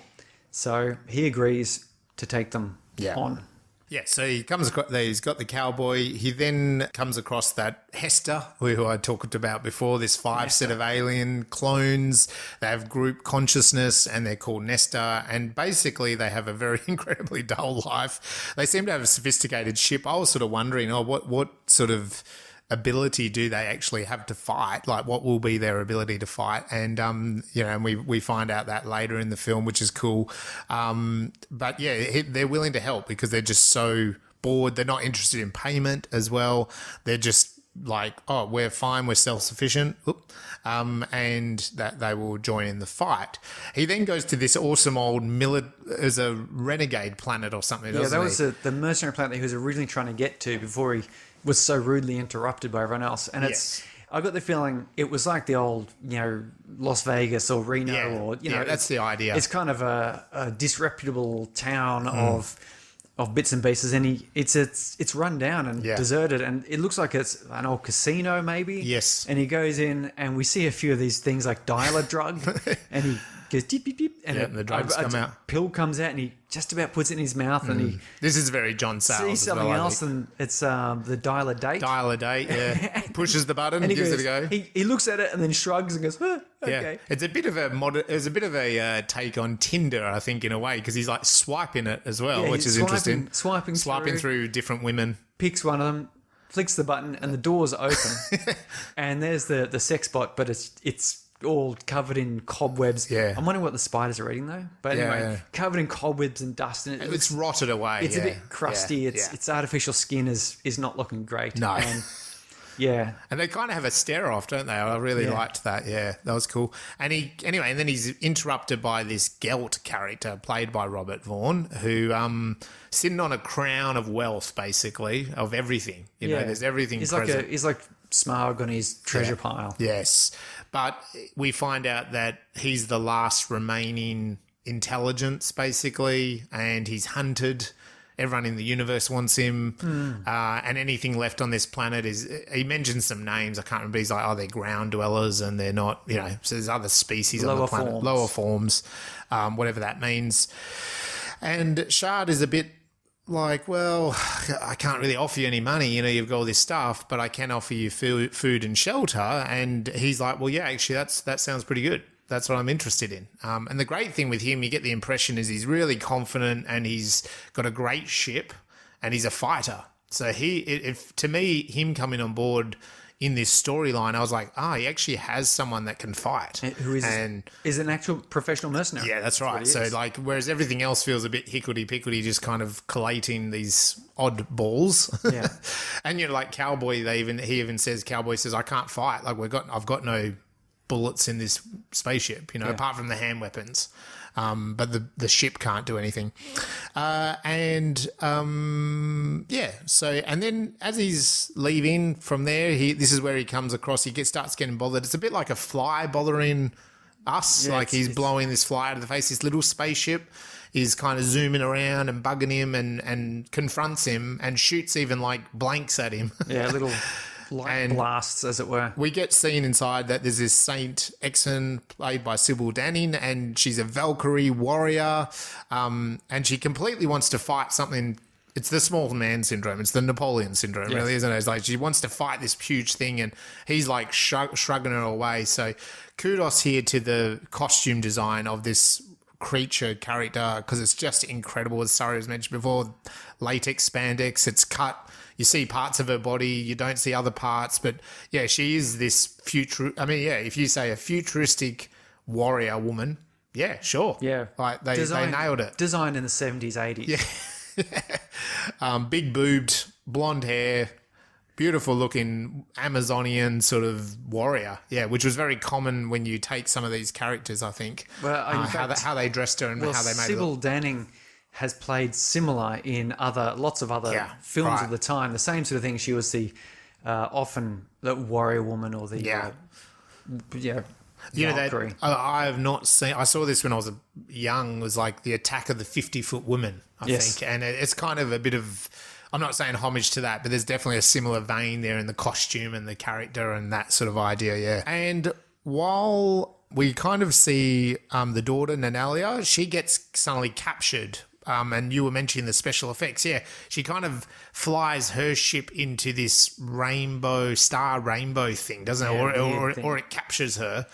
So he agrees to take them on. Yeah, so he comes across, he's got the cowboy. He then comes across that Hester, who I talked about before, this set of alien clones. They have group consciousness and they're called Nesta. And basically they have a very incredibly dull life. They seem to have a sophisticated ship. I was sort of wondering, what sort of ability do they actually have to fight? Like, what will be their ability to fight? And and we find out that later in the film, which is cool. But yeah, they're willing to help because they're just so bored. They're not interested in payment as well. They're just like, oh, we're fine, we're self-sufficient, and that they will join in the fight. He then goes to this awesome old as a renegade planet or something. Yeah, that was the mercenary planet that he was originally trying to get to before he was so rudely interrupted by everyone else. And I got the feeling it was like the old, Las Vegas or Reno or, that's the idea. It's kind of a disreputable town of bits and pieces, and it's run down and deserted, and it looks like it's an old casino maybe. Yes. And he goes in, and we see a few of these things like drug, and he goes deep, deep, deep, and the drugs come out. Pill comes out, and he just about puts it in his mouth, and he. This is very John Sayles. Sees something else, and it's the dial a date. Dial a date, yeah. Pushes the button, and gives it a go. He looks at it and then shrugs and goes, okay. Yeah. It's a bit of a take on Tinder, I think, in a way, because he's like swiping it as well, which is interesting. Swiping through different women. Picks one of them, flicks the button, and the doors open, and there's the sex bot, but it's all covered in cobwebs. Yeah. I'm wondering what the spiders are eating though. But anyway, covered in cobwebs and dust, and It's rotted away. it's a bit crusty. Its artificial skin is not looking great. No. And, and they kind of have a stare off, don't they? I really liked that. Yeah, that was cool. And and then he's interrupted by this Gelt character played by Robert Vaughn, who sitting on a crown of wealth, basically, of everything. You know, there's everything present. He's like Smaug on his treasure pile. Yes. But we find out that he's the last remaining intelligence, basically, and he's hunted. Everyone in the universe wants him. And anything left on this planet is... He mentions some names. I can't remember. He's like, they're ground dwellers and they're not... You know, so there's other species on the planet. Lower forms, whatever that means. And Shard is a bit... like, well, I can't really offer you any money. You know, you've got all this stuff, but I can offer you food and shelter. And he's like, well, yeah, actually, that sounds pretty good. That's what I'm interested in. And the great thing with him, you get the impression is he's really confident and he's got a great ship and he's a fighter. So to me, him coming on board in this storyline, I was like, he actually has someone that can fight. Who is an actual professional mercenary. Yeah, that's right. So like, whereas everything else feels a bit hickledy-pickledy, just kind of collating these odd balls. Yeah. And you're like Cowboy, he even says, Cowboy says, I can't fight. Like I've got no bullets in this spaceship, you know, apart from the hand weapons. But the ship can't do anything. So, and then as he's leaving from there, this is where he comes across, starts getting bothered. It's a bit like a fly bothering us, like he's blowing this fly out of the face. This little spaceship is kind of zooming around and bugging him and confronts him and shoots even like blanks at him. Yeah, little... light blasts, as it were. We get seen inside that there's this Saint Exon played by Sybil Danning, and she's a Valkyrie warrior, and she completely wants to fight something. It's the small man syndrome. It's the Napoleon syndrome, really, isn't it? It's like she wants to fight this huge thing, and he's like shrugging her away. So kudos here to the costume design of this creature character, because it's just incredible. As Surrey has mentioned before, latex spandex, it's cut. You see parts of her body, you don't see other parts, but yeah, she is this if you say a futuristic warrior woman, yeah, sure. Yeah. Like they nailed it. Designed in the 70s, 80s. Yeah. Big boobed, blonde hair, beautiful looking Amazonian sort of warrior. Yeah, which was very common when you take some of these characters, I think. Well, how they dressed her and how they made her. Sybil Danning has played similar in lots of other films of the time. The same sort of thing. She was the often the warrior woman or the Valkyrie. I have not seen. I saw this when I was young. It was like the Attack of the 50-Foot Woman, I think, and it's kind of a bit of. I'm not saying homage to that, but there's definitely a similar vein there in the costume and the character and that sort of idea. Yeah, and while we kind of see the daughter Nanalia, she gets suddenly captured. And you were mentioning the special effects. Yeah, she kind of flies her ship into this rainbow thing, doesn't it? Or it captures her.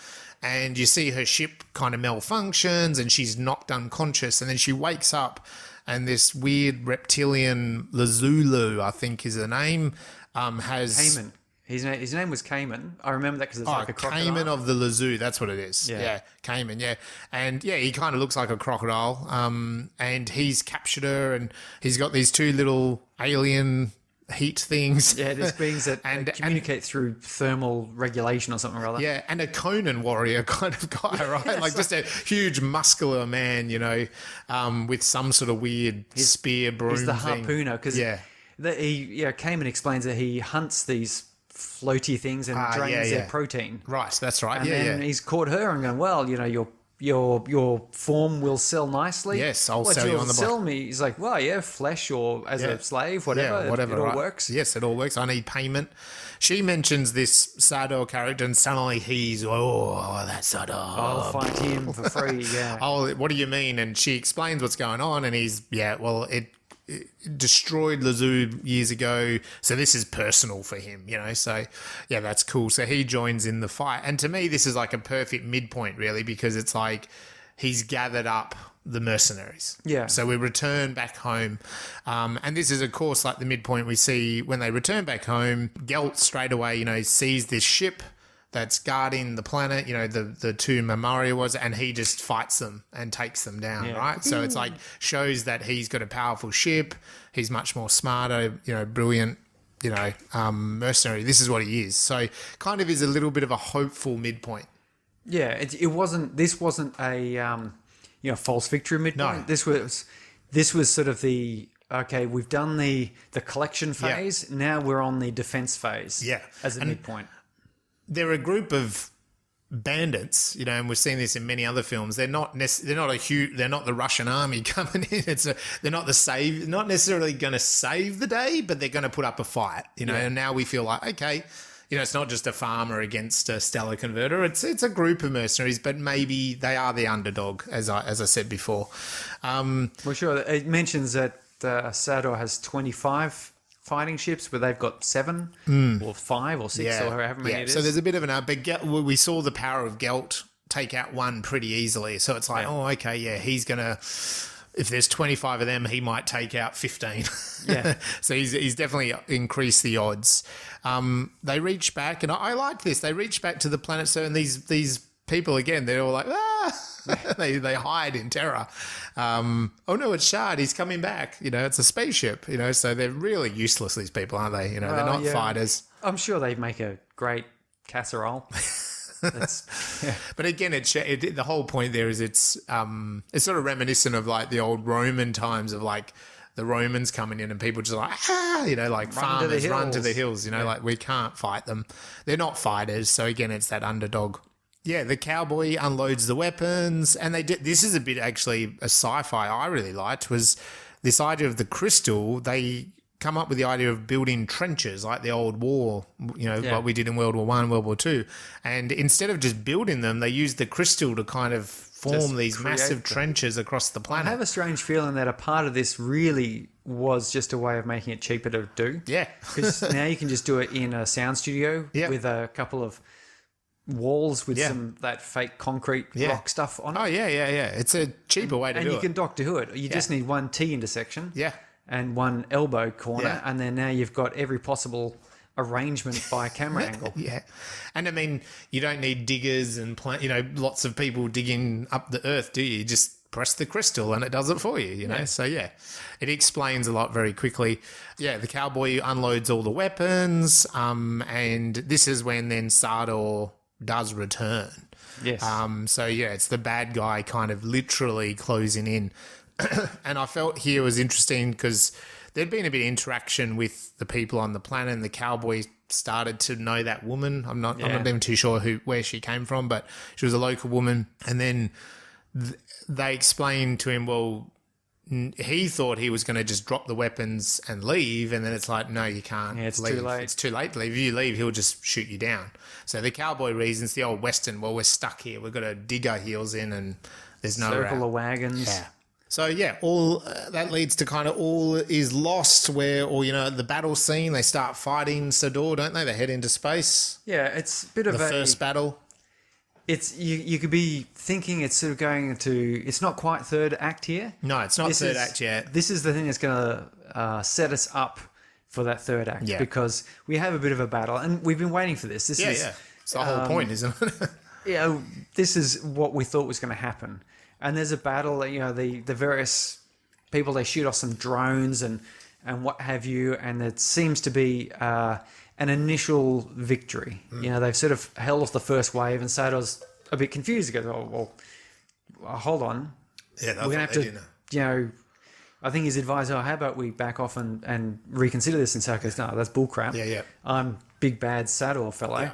And you see her ship kind of malfunctions and she's knocked unconscious. And then she wakes up and this weird reptilian Lazulu, I think is the name, has... Cayman. His name was Cayman. I remember that because it's like a crocodile. Cayman of the Lazoo, that's what it is. Yeah, Cayman, yeah. And yeah, he kind of looks like a crocodile. And he's captured her and he's got these two little alien heat things. Yeah, there's beings that communicate through thermal regulation or something or other. Yeah, and a Conan warrior kind of guy, right? Like just a huge muscular man, you know, with some sort of weird spear broom He's the thing. harpooner because Cayman explains that he hunts these floaty things and drains their protein. Right, that's right. And then he's caught her and going, well, you know, your form will sell nicely. Yes, I'll sell you on the block. Sell me? He's like, well, yeah, flesh or as a slave, whatever. Yeah, whatever. It all works. Yes, it all works. I need payment. She mentions this Sado character and suddenly he's, that's Sado. I'll fight him for free, yeah. What do you mean? And she explains what's going on and he's, it destroyed Lazoo years ago, so this is personal for him, you know. So yeah, that's cool. So he joins in the fight, and to me this is like a perfect midpoint really, because it's like he's gathered up the mercenaries. Yeah. So we return back home, and this is of course like the midpoint we see when they return back home. Gelt straight away, you know, sees this ship that's guarding the planet, the two Memoria was, and he just fights them and takes them down, right? So it's like shows that he's got a powerful ship, he's much more smarter, brilliant, mercenary. This is what he is. So kind of is a little bit of a hopeful midpoint. Yeah, it wasn't. This wasn't a false victory midpoint. No. This was sort of the okay. We've done the collection phase. Yeah. Now we're on the defense phase. Yeah, as a midpoint. They're a group of bandits, and we've seen this in many other films. They're not the Russian army coming in. They're not not necessarily going to save the day, but they're going to put up a fight. And now we feel like okay. It's not just a farmer against a stellar converter. It's a group of mercenaries, but maybe they are the underdog, as I said before. Well, sure. It mentions that Sador has 25 fighting ships, but they've got 7 or 5 or 6 or however many it is. So there's a bit of but we saw the power of Gelt take out one pretty easily. So it's like, he's gonna. If there's 25 of them, he might take out 15. Yeah. So he's definitely increased the odds. They reach back, and I like this. They reach back to the planet. So and these people again, they're all like, they hide in terror. Oh no, it's Shard. He's coming back. It's a spaceship. So they're really useless. These people, aren't they? They're not fighters. I'm sure they make a great casserole. But again, the whole point there is it's sort of reminiscent of like the old Roman times of like the Romans coming in and people just like farmers run to the hills. Like we can't fight them. They're not fighters. So again, it's that underdog. Yeah, the cowboy unloads the weapons, and they did. This is a bit actually a sci-fi I really liked was this idea of the crystal. They come up with the idea of building trenches like the old war, what we did in World War I, World War II. And instead of just building them, they used the crystal to kind of form these massive trenches across the planet. I have a strange feeling that a part of this really was just a way of making it cheaper to do. Yeah. Because now you can just do it in a sound studio with a couple of walls with some that fake concrete rock stuff on it. Oh, yeah. It's a cheaper way to do it. And you can doctor who it. You just need one T intersection. Yeah. And one elbow corner, and then now you've got every possible arrangement by camera angle. Yeah. And I mean, you don't need diggers and lots of people digging up the earth, do you? You just press the crystal and it does it for you, know? So it explains a lot very quickly. Yeah, the cowboy unloads all the weapons, and this is when then Sador does return. Yes. It's the bad guy kind of literally closing in. And I felt here was interesting because there'd been a bit of interaction with the people on the planet, and the cowboy started to know that woman. I'm not even too sure where she came from, but she was a local woman. And then they explained to him, well, he thought he was going to just drop the weapons and leave, and then it's like, no, you can't. Yeah, it's leave. too late. It's too late to leave. If you leave, he'll just shoot you down. So the cowboy reasons, the old Western, well, we're stuck here. We've got to dig our heels in, and there's no circle route. of wagons. Yeah. So, all that leads to kind of all is lost the battle scene, they start fighting Sador, don't they? They head into space. Yeah, it's a bit of the first battle. It's you could be thinking it's sort of going into, it's not quite third act here. No, it's not third act yet. This is the thing that's going to set us up for that third act because we have a bit of a battle and we've been waiting for this. It's the whole point, isn't it? This is what we thought was going to happen. And there's a battle, the various people, they shoot off some drones and what have you, and it seems to be an initial victory. They've sort of held off the first wave, and Sador's a bit confused. He goes, well, hold on. Yeah, we're going to have to, I think his advisor, how about we back off and reconsider this? And Sador goes, no, that's bullcrap. Yeah. I'm big bad Sador fellow.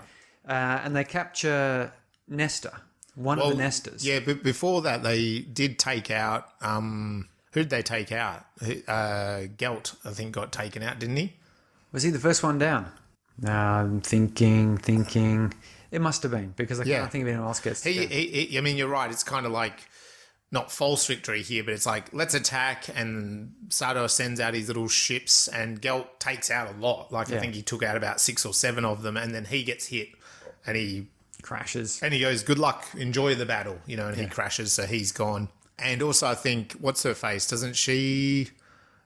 Yeah. And they capture Nestor. One of the Nestors. Yeah, but before that, they did take out... who'd they take out? Gelt, I think, got taken out, didn't he? Was he the first one down? No, I'm thinking. It must have been, because I can't think of anyone else gets down. I mean, you're right. It's kind of like, not false victory here, but it's like, let's attack, and Sador sends out his little ships, and Gelt takes out a lot. I think he took out about 6 or 7 of them, and then he gets hit, and he... crashes. And he goes, good luck, enjoy the battle, and he crashes, so he's gone. And also, I think, what's her face? Doesn't she,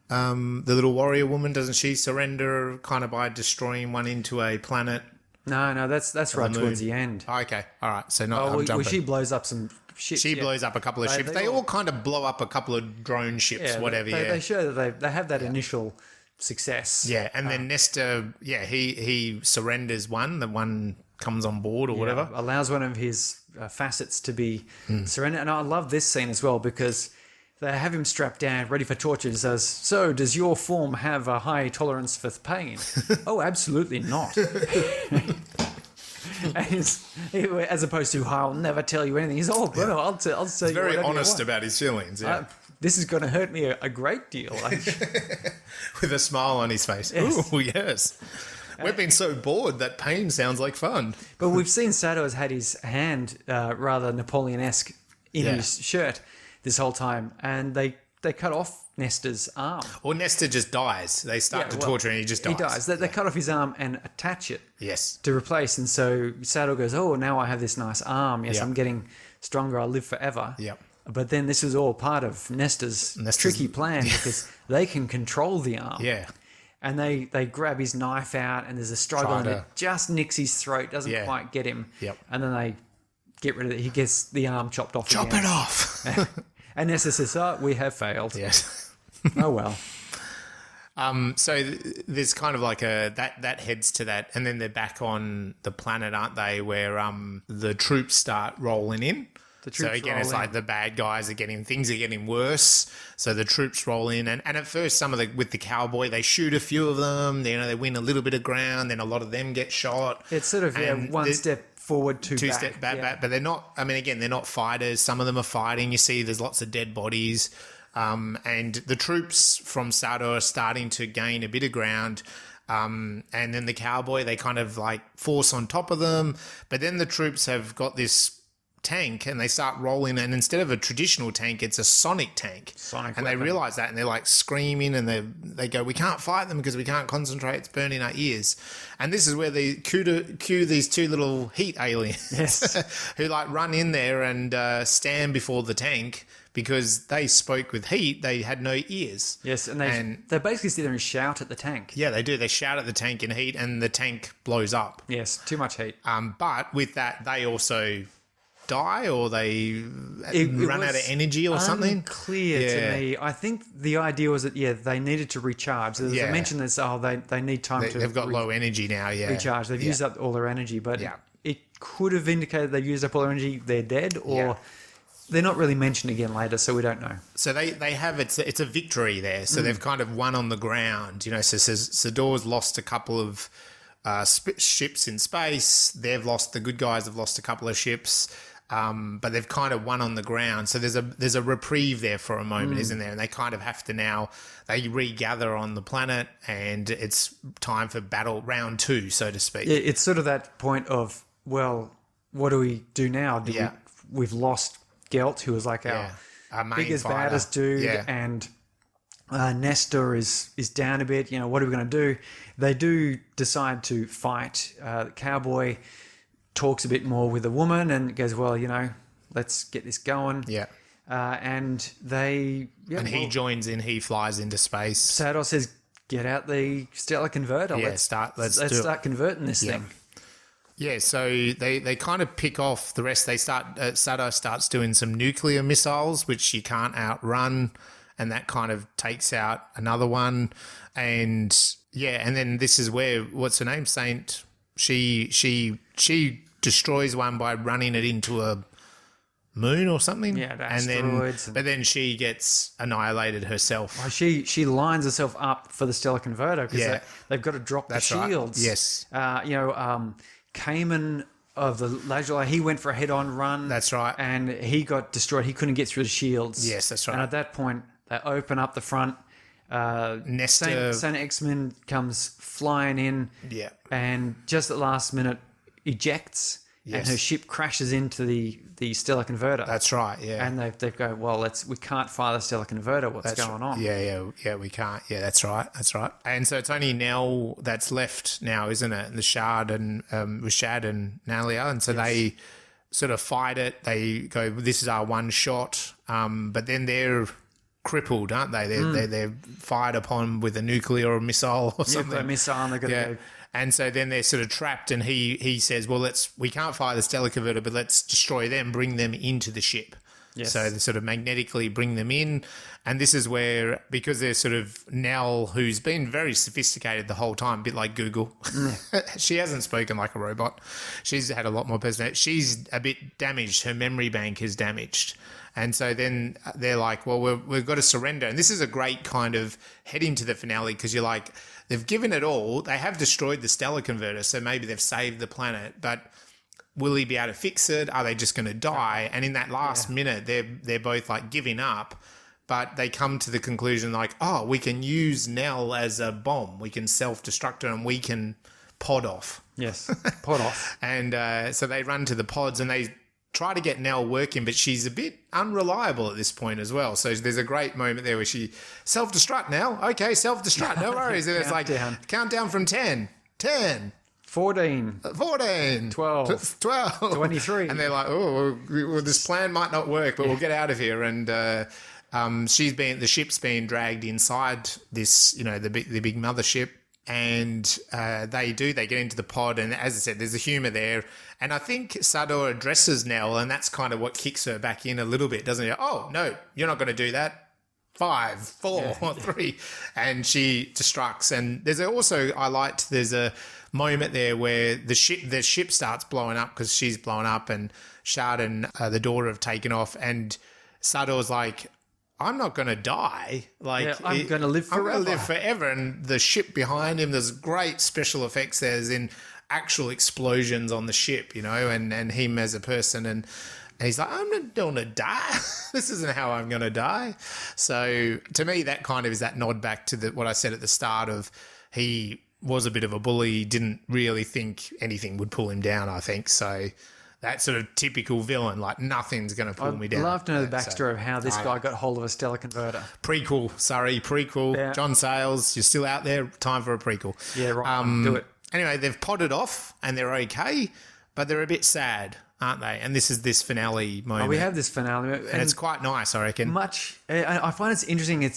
the little warrior woman, doesn't she surrender kind of by destroying one into a planet? No, that's right towards the end. Oh, okay, all right. So I'm jumping. She blows up some ships. She blows up a couple of ships. They all kind of blow up a couple of drone ships, whatever. They show that they have that initial success. Yeah, and then Nestor, he surrenders one. The one comes on board or whatever. Allows one of his facets to be surrendered. And I love this scene as well because they have him strapped down, ready for torture. He says, "So, does your form have a high tolerance for pain?" "Oh, absolutely not." As opposed to, "I'll never tell you anything." He's, "Oh, bro, I'll tell you." He's very honest about his feelings. Yeah. This is going to hurt me a great deal. With a smile on his face. Yes. Ooh, yes. We've been so bored that pain sounds like fun. But we've seen Sato has had his hand rather Napoleon-esque in his shirt this whole time, and they cut off Nestor's arm. Or Nestor just dies. They start to torture and he just dies. He dies. They cut off his arm and attach it to replace. And so Sato goes, "Oh, now I have this nice arm. Yes, I'm getting stronger. I'll live forever." Yep. But then this is all part of Nestor's tricky plan because they can control the arm. Yeah. And they grab his knife out and there's a struggle and it just nicks his throat, doesn't quite get him. Yep. And then they get rid of it. He gets the arm chopped off. Chop it off. And Nestor says, "Oh, we have failed." Yes. Oh, well. So there's kind of like that heads to that. And then they're back on the planet, aren't they, where the troops start rolling in. So again, it's like the bad guys things are getting worse. So the troops roll in, and at first, with the cowboy, they shoot a few of them. They win a little bit of ground. Then a lot of them get shot. It's sort of one step forward, two back. Step back. But they're not. I mean, again, they're not fighters. Some of them are fighting. You see, there's lots of dead bodies, and the troops from Sato are starting to gain a bit of ground. And then the cowboy, they kind of like force on top of them. But then the troops have got this tank and they start rolling, and instead of a traditional tank, it's a sonic tank. And they realize that, and they're like screaming, and they go, "We can't fight them because we can't concentrate. It's burning our ears." And this is where they cue these two little heat aliens who like run in there and stand before the tank because they spoke with heat. They had no ears. Yes, and they basically sit there and shout at the tank. Yeah, they do. They shout at the tank in heat, and the tank blows up. Yes, too much heat. But with that, they also die, or they run out of energy or something. Unclear to me. I think the idea was that they needed to recharge. As I mentioned this, they need time to. They've got low energy now. Yeah, recharge. They've used up all their energy, but it could have indicated they used up all their energy. They're dead, or they're not really mentioned again later, so we don't know. So they have it's a victory there. So they've kind of won on the ground. So Sador's lost a couple of ships in space. The good guys have lost a couple of ships. But they've kind of won on the ground. So there's a reprieve there for a moment, isn't there? And they kind of have to now, they regather on the planet, and it's time for battle round 2, so to speak. Yeah, it's sort of that point of, well, what do we do now? We've lost Gelt, who was like our biggest, baddest dude, and Nestor is down a bit. What are we going to do? They do decide to fight. Cowboy talks a bit more with the woman and goes, "Well, let's get this going." Yeah. And they... and he joins in. He flies into space. Sato says, "Get out the stellar converter. Let's start converting this thing." Yeah, so they kind of pick off the rest. They start... Sato starts doing some nuclear missiles, which you can't outrun, and that kind of takes out another one. And then this is where... What's her name? Saint... She destroys one by running it into a moon or something. Yeah, asteroids. But then she gets annihilated herself. Oh, she lines herself up for the stellar converter because they've got to drop the shields. Right. Yes. Cayman of the Laser, he went for a head-on run. That's right. And he got destroyed. He couldn't get through the shields. Yes, that's right. And at that point, they open up the front. Nestor... Saint X-Men comes flying in. Yeah. And just at the last minute, ejects. Yes. And her ship crashes into the stellar converter. That's right, yeah. And they go, well, we can't fire the stellar converter. What's going on? Yeah, we can't. Yeah, that's right. And so it's only Nell that's left now, isn't it? The Shard and with Shad and Nalia, and so they sort of fight it. They go, this is our one shot. But then they're crippled, aren't they? They're fired upon with a nuclear missile or something. Nuclear missile, and they've got to go. And so then they're sort of trapped, and he says, well, we can't fire the stellar converter, but let's destroy them, bring them into the ship. Yes. So they sort of magnetically bring them in. And this is where, because they're sort of Nell, who's been very sophisticated the whole time, a bit like Google. She hasn't spoken like a robot. She's had a lot more personality. She's a bit damaged. Her memory bank is damaged. And so then they're like, well, we've got to surrender. And this is a great kind of head into the finale, because you're like, they've given it all. They have destroyed the stellar converter, so maybe they've saved the planet. But will he be able to fix it? Are they just going to die? And in that last minute, they're both like giving up. But they come to the conclusion like, oh, we can use Nell as a bomb. We can self-destruct her and we can pod off. Yes, pod off. And so they run to the pods and they try to get Nell working, but she's a bit unreliable at this point as well. So there's a great moment there where she, self-destruct Nell. Okay, self-destruct, no worries. And it's like, countdown from 10, 10. 14. 14. 12. 12. 23. And they're like, oh, well, this plan might not work, but we'll get out of here. And the ship's being dragged inside this, the big mothership. And they get into the pod. And as I said, there's a humour there. And I think Sador addresses Nell, and that's kind of what kicks her back in a little bit, doesn't it? Oh, no, you're not going to do that. 5, 4, 3. And she destructs. And there's a moment there where the ship starts blowing up because she's blown up, and Shard and the daughter have taken off, and Sador's like, I'm not going to die. I'm going to live forever. I'm going to live forever. And the ship behind him, there's great special effects there. There's in actual explosions on the ship, and him as a person. And he's like, I'm not going to die. This isn't how I'm going to die. So to me, that kind of is that nod back to what I said at the start of he was a bit of a bully, didn't really think anything would pull him down, I think. So that sort of typical villain, like nothing's going to pull me down. I'd love to know the backstory of how this guy got hold of a stellar converter. Prequel, prequel. Yeah. John Sayles, you're still out there. Time for a prequel. Yeah, right. Do it. Anyway, they've podded off and they're okay, but they're a bit sad, aren't they? And this is this finale moment. Oh, we have this finale. And it's quite nice, I reckon. I find it's interesting.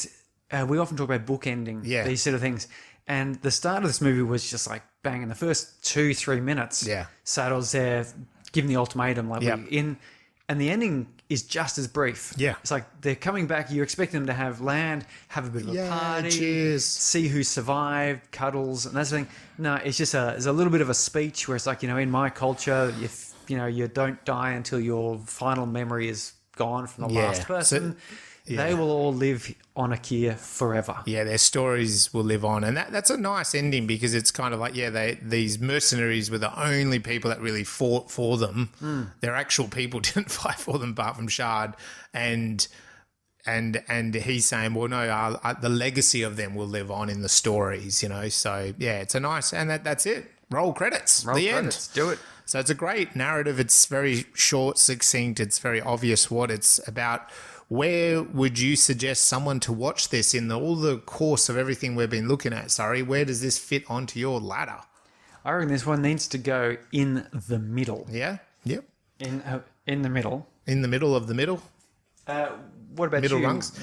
We often talk about bookending, these sort of things. And the start of this movie was just like bang. In the first 2-3 minutes, Sador's there giving the ultimatum, like we're in, and the ending is just as brief. Yeah, it's like they're coming back. You expect them to have land, have a bit of a party, see who survived, cuddles, and that sort of thing. No, it's just there's a little bit of a speech where it's like, in my culture, if you don't die until your final memory is gone from the last person. They will all live on Akir forever. Yeah, their stories will live on. And that's a nice ending, because it's kind of like, these mercenaries were the only people that really fought for them. Their actual people didn't fight for them apart from Shard. And he's saying, well, no, the legacy of them will live on in the stories, So, it's a nice, and that's it. Roll credits. Roll the credits. End. Do it. So it's a great narrative. It's very short, succinct. It's very obvious what it's about. Where would you suggest someone to watch this in all the course of everything we've been looking at? Sorry, where does this fit onto your ladder? I reckon this one needs to go in the middle. Yeah? Yep. In the middle. In the middle of the middle? What about middle rungs?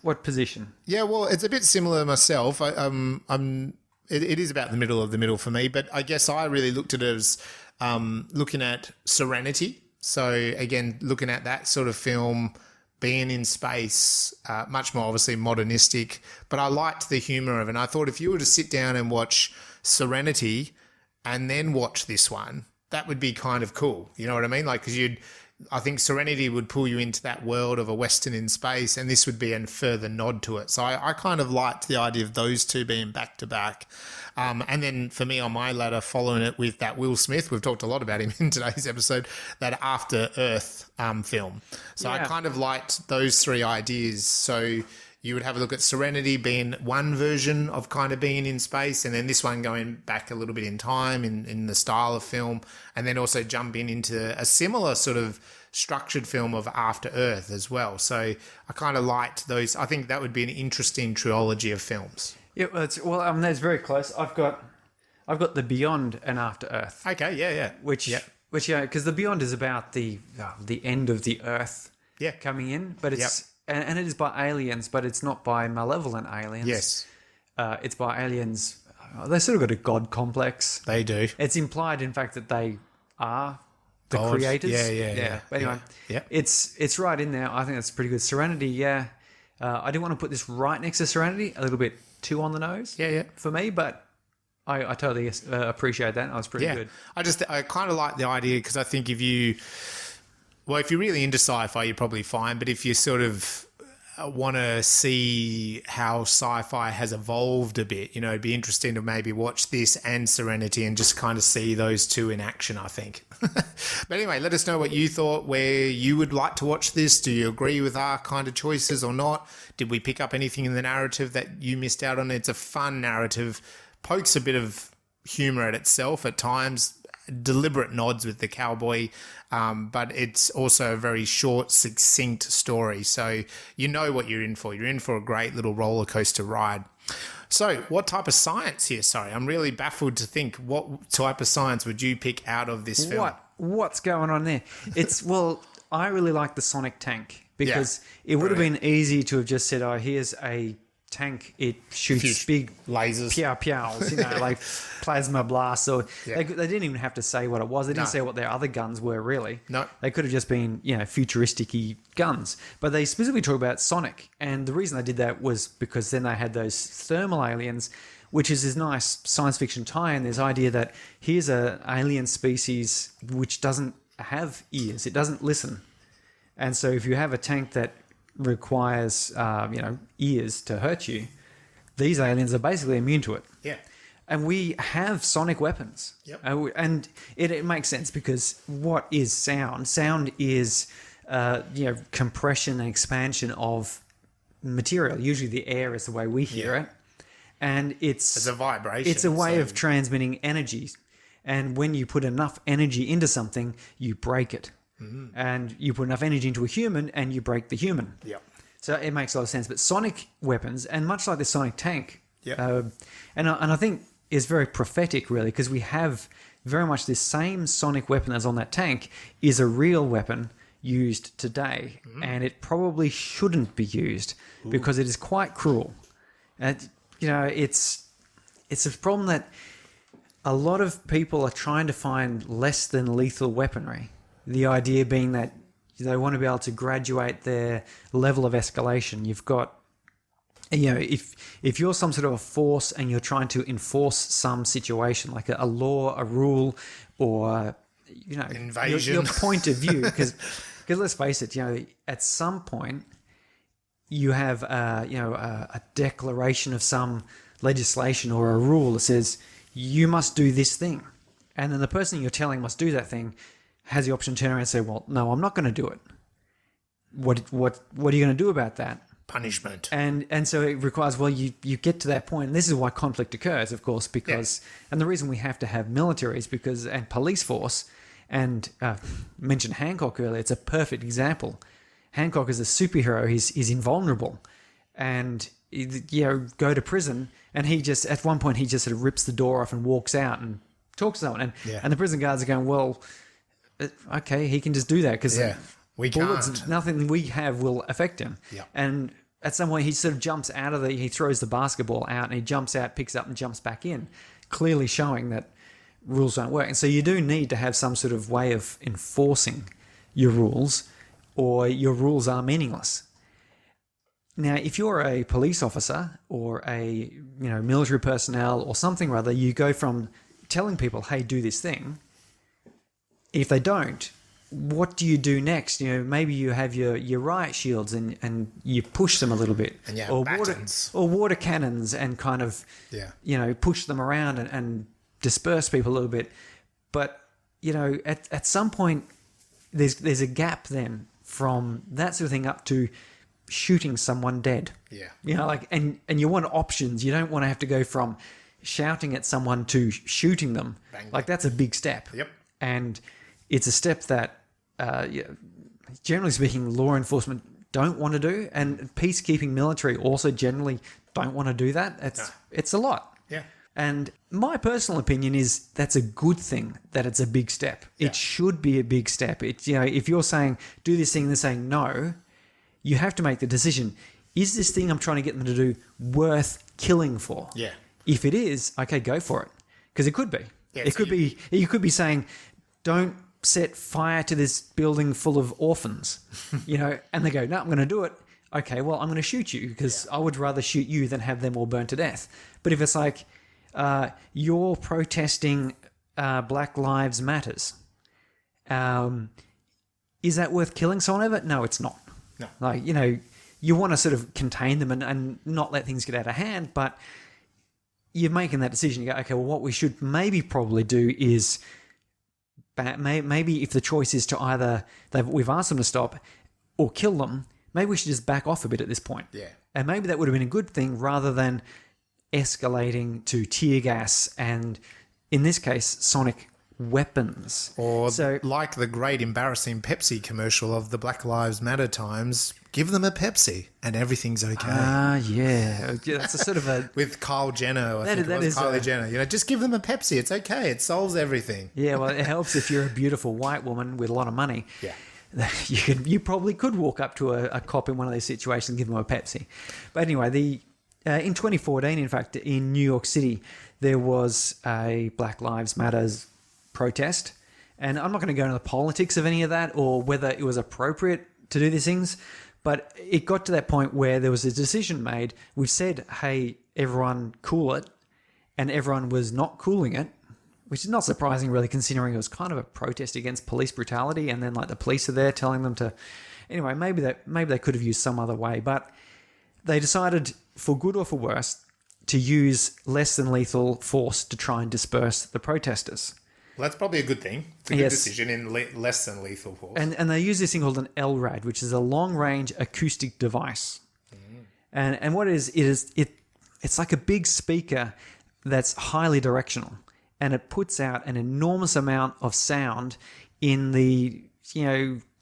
What position? Yeah, well, it's a bit similar myself. It is about the middle of the middle for me, but I guess I really looked at it as looking at Serenity. So, again, looking at that sort of film, being in space, much more obviously modernistic, but I liked the humour of it. And I thought if you were to sit down and watch Serenity and then watch this one, that would be kind of cool. You know what I mean? Like, because I think Serenity would pull you into that world of a Western in space, and this would be a further nod to it. So I kind of liked the idea of those two being back to back. And then for me on my ladder, following it with that Will Smith, we've talked a lot about him in today's episode, that After Earth film. So I kind of liked those three ideas. So you would have a look at Serenity being one version of kind of being in space, and then this one going back a little bit in time in the style of film, and then also jumping into a similar sort of structured film of After Earth as well. So I kind of liked those. I think that would be an interesting trilogy of films. Yeah, that's very close. I've got the Beyond and After Earth. Okay, yeah. Which because the Beyond is about the end of the Earth coming in, but it's and it is by aliens, but it's not by malevolent aliens. Yes, it's by aliens they sort of got a god complex. They do. It's implied, in fact, that they are the God. creators. Yeah. But anyway, it's right in there. I think that's pretty good. Serenity, yeah. I didn't want to put this right next to Serenity. A little bit too on the nose. For me, but I totally appreciate that. I was pretty good. I kind of like the idea because I think if you're really into sci-fi, you're probably fine. But if you sort of want to see how sci-fi has evolved a bit, it'd be interesting to maybe watch this and Serenity and just kind of see those two in action, I think. But anyway, let us know what you thought, where you would like to watch this. Do you agree with our kind of choices or not? Did we pick up anything in the narrative that you missed out on? It's a fun narrative, pokes a bit of humour at itself at times, deliberate nods with the cowboy, but it's also a very short, succinct story. So you know what you're in for. You're in for a great little roller coaster ride. So what type of science here? Sorry, I'm really baffled to think what type of science would you pick out of this film? What's going on there? I really like the sonic tank because it would have been easy to have just said, oh, here's a tank, it shoots big lasers, pows, like plasma blasts. Or they didn't even have to say what it was. They didn't say what their other guns were really. No, they could have just been futuristic-y guns. But they specifically talk about sonic, and the reason they did that was because then they had those thermal aliens, which is this nice science fiction tie-in. This idea that here's a alien species which doesn't have ears, it doesn't listen, and so if you have a tank that requires ears to hurt you, these aliens are basically immune to it. And we have sonic weapons. And it makes sense because what is sound? Sound is compression and expansion of material. Usually the air is the way we hear it, and it's a vibration. It's a way of transmitting energy, and when you put enough energy into something, you break it. And you put enough energy into a human and you break the human. So it makes a lot of sense. But sonic weapons, and much like the sonic tank, and I think is very prophetic, really, because we have very much this same sonic weapon that's on that tank is a real weapon used today. And it probably shouldn't be used because it is quite cruel. And, it's a problem that a lot of people are trying to find less than lethal weaponry. The idea being that they want to be able to graduate their level of escalation. You've got, if you're some sort of a force and you're trying to enforce some situation, like a law, a rule, or, invasion, your point of view, because let's face it, at some point you have, a declaration of some legislation or a rule that says you must do this thing. And then the person you're telling must do that thing has the option to turn around and say, well, no, I'm not going to do it. What are you going to do about that? Punishment. And so it requires, you get to that point, and this is why conflict occurs, of course, because, and the reason we have to have militaries and police force, and mentioned Hancock earlier, it's a perfect example. Hancock is a superhero, he's invulnerable, and, go to prison, and at one point, he just sort of rips the door off and walks out and talks to someone, and the prison guards are going, well, okay, he can just do that because we can't. Nothing we have will affect him. And at some point, he sort of jumps out of he throws the basketball out and he jumps out, picks it up and jumps back in, clearly showing that rules don't work. And so you do need to have some sort of way of enforcing your rules, or your rules are meaningless. Now, if you're a police officer or a military personnel or something or other, you go from telling people, hey, do this thing. If they don't, what do you do next? Maybe you have your riot shields and you push them a little bit, and you have water cannons and kind of push them around and disperse people a little bit. But at some point there's a gap then from that sort of thing up to shooting someone dead. And you want options. You don't want to have to go from shouting at someone to shooting them. Bang. Like that's a big step. And it's a step that, generally speaking, law enforcement don't want to do, and peacekeeping military also generally don't want to do that. It's a lot. And my personal opinion is that's a good thing that it's a big step. It should be a big step. If you're saying do this thing and they're saying no, you have to make the decision. Is this thing I'm trying to get them to do worth killing for? If it is, okay, go for it. Because it could be. Yeah, it so could be. You could be saying, don't set fire to this building full of orphans, and they go, no, I'm going to do it. Okay, well, I'm going to shoot you because I would rather shoot you than have them all burn to death. But if it's like, you're protesting Black Lives Matters, is that worth killing someone over? No, it's not. No. Like, you want to sort of contain them and not let things get out of hand, but you're making that decision. You go, okay, well, what we should probably do is maybe if the choice is to either we've asked them to stop or kill them, maybe we should just back off a bit at this point. Yeah. And maybe that would have been a good thing rather than escalating to tear gas and, in this case, sonic weapons. Or like the great embarrassing Pepsi commercial of the Black Lives Matter times, give them a Pepsi and everything's okay. Yeah. That's a sort of a... With Kyle Jenner, I think it was Kylie Jenner. Just give them a Pepsi. It's okay. It solves everything. Yeah, well, it helps if you're a beautiful white woman with a lot of money. Yeah. You probably could walk up to a cop in one of these situations and give them a Pepsi. But anyway, in 2014, in fact, in New York City, there was a Black Lives Matters protest. And I'm not going to go into the politics of any of that or whether it was appropriate to do these things, but it got to that point where there was a decision made. We've said, hey, everyone cool it, and everyone was not cooling it, which is not surprising really considering it was kind of a protest against police brutality, and then like the police are there telling them to... Anyway, maybe they could have used some other way, but they decided, for good or for worse, to use less than lethal force to try and disperse the protesters. Well, that's probably a good thing. It's a good decision in less than lethal force. And they use this thing called an LRAD, which is a long-range acoustic device. And what it is it's like a big speaker that's highly directional, and it puts out an enormous amount of sound in the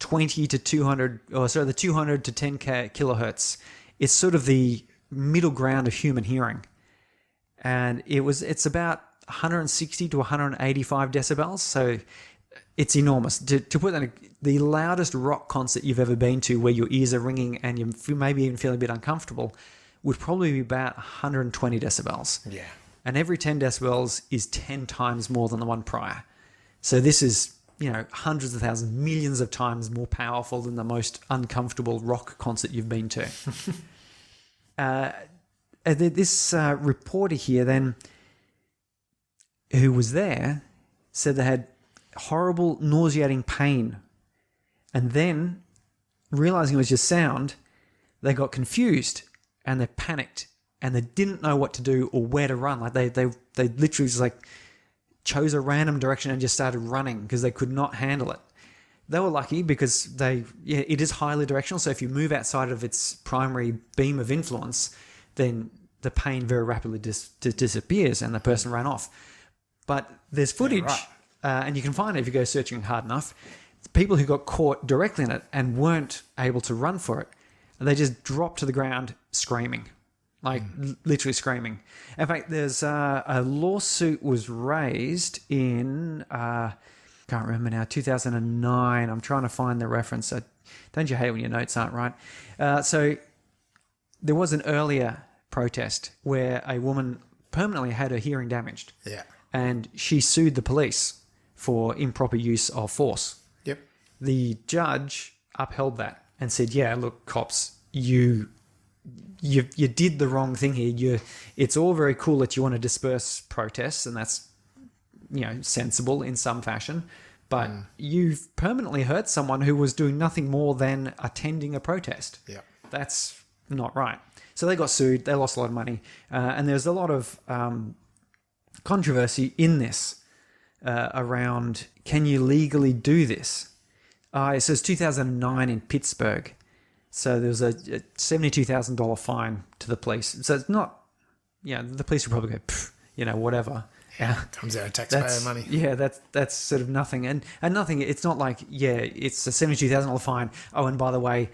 20 to 200, the 200 to 10 kilohertz. It's sort of the middle ground of human hearing, and it's about 160 to 185 decibels, so it's enormous. To put that in, the loudest rock concert you've ever been to where your ears are ringing and you maybe even feeling a bit uncomfortable would probably be about 120 decibels. Yeah. And every 10 decibels is 10 times more than the one prior. So this is, hundreds of thousands, millions of times more powerful than the most uncomfortable rock concert you've been to. This reporter here then, who was there, said they had horrible, nauseating pain. And then, realizing it was just sound, they got confused and they panicked and they didn't know what to do or where to run. Like they literally just chose a random direction and just started running because they could not handle it. They were lucky because it is highly directional. So if you move outside of its primary beam of influence, then the pain very rapidly disappears and the person ran off. But there's footage, and you can find it if you go searching hard enough, people who got caught directly in it and weren't able to run for it. And they just dropped to the ground screaming, literally screaming. In fact, there's a lawsuit was raised in, can't remember now, 2009. I'm trying to find the reference. Don't you hate when your notes aren't right? So there was an earlier protest where a woman permanently had her hearing damaged. Yeah. And she sued the police for improper use of force. Yep. The judge upheld that and said, yeah, look, cops, you did the wrong thing here. It's all very cool that you want to disperse protests, and that's, sensible in some fashion, but you've permanently hurt someone who was doing nothing more than attending a protest. Yeah. That's not right. So they got sued. They lost a lot of money. And there's a lot of controversy in this around, can you legally do this? It says 2009 in Pittsburgh. So there was a $72,000 fine to the police. So it's not, the police would probably go, whatever. Yeah, comes out of taxpayer money. Yeah, that's sort of nothing. And nothing, it's not like, it's a $72,000 fine. Oh, and by the way,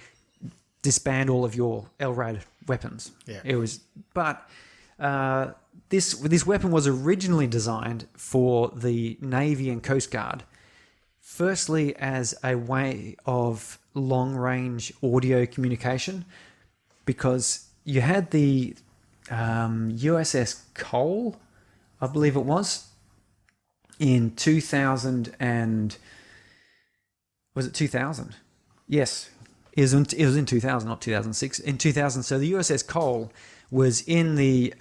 disband all of your LRAD weapons. Yeah. It was, but this weapon was originally designed for the Navy and Coast Guard, firstly as a way of long-range audio communication, because you had the USS Cole, I believe it was, in 2000 and... Was it 2000? Yes. It was in 2000, not 2006. In 2000, so the USS Cole was in the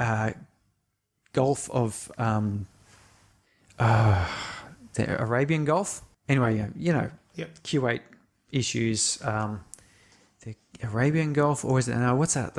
Gulf of... the Arabian Gulf. Anyway, Kuwait issues... the Arabian Gulf, or is it? No, what's that?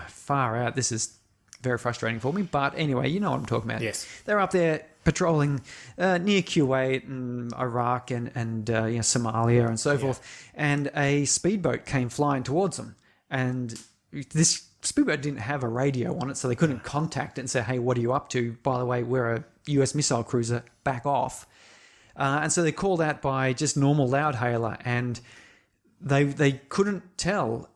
Far out. This is very frustrating for me. But anyway, you know what I'm talking about. Yes. They're up there patrolling near Kuwait and Iraq and Somalia and so forth. And a speedboat came flying towards them. And this speedboat didn't have a radio on it, so they couldn't contact it and say, hey, what are you up to? By the way, we're a US missile cruiser. Back off. And so they're called out by just normal loudhailer, and they couldn't tell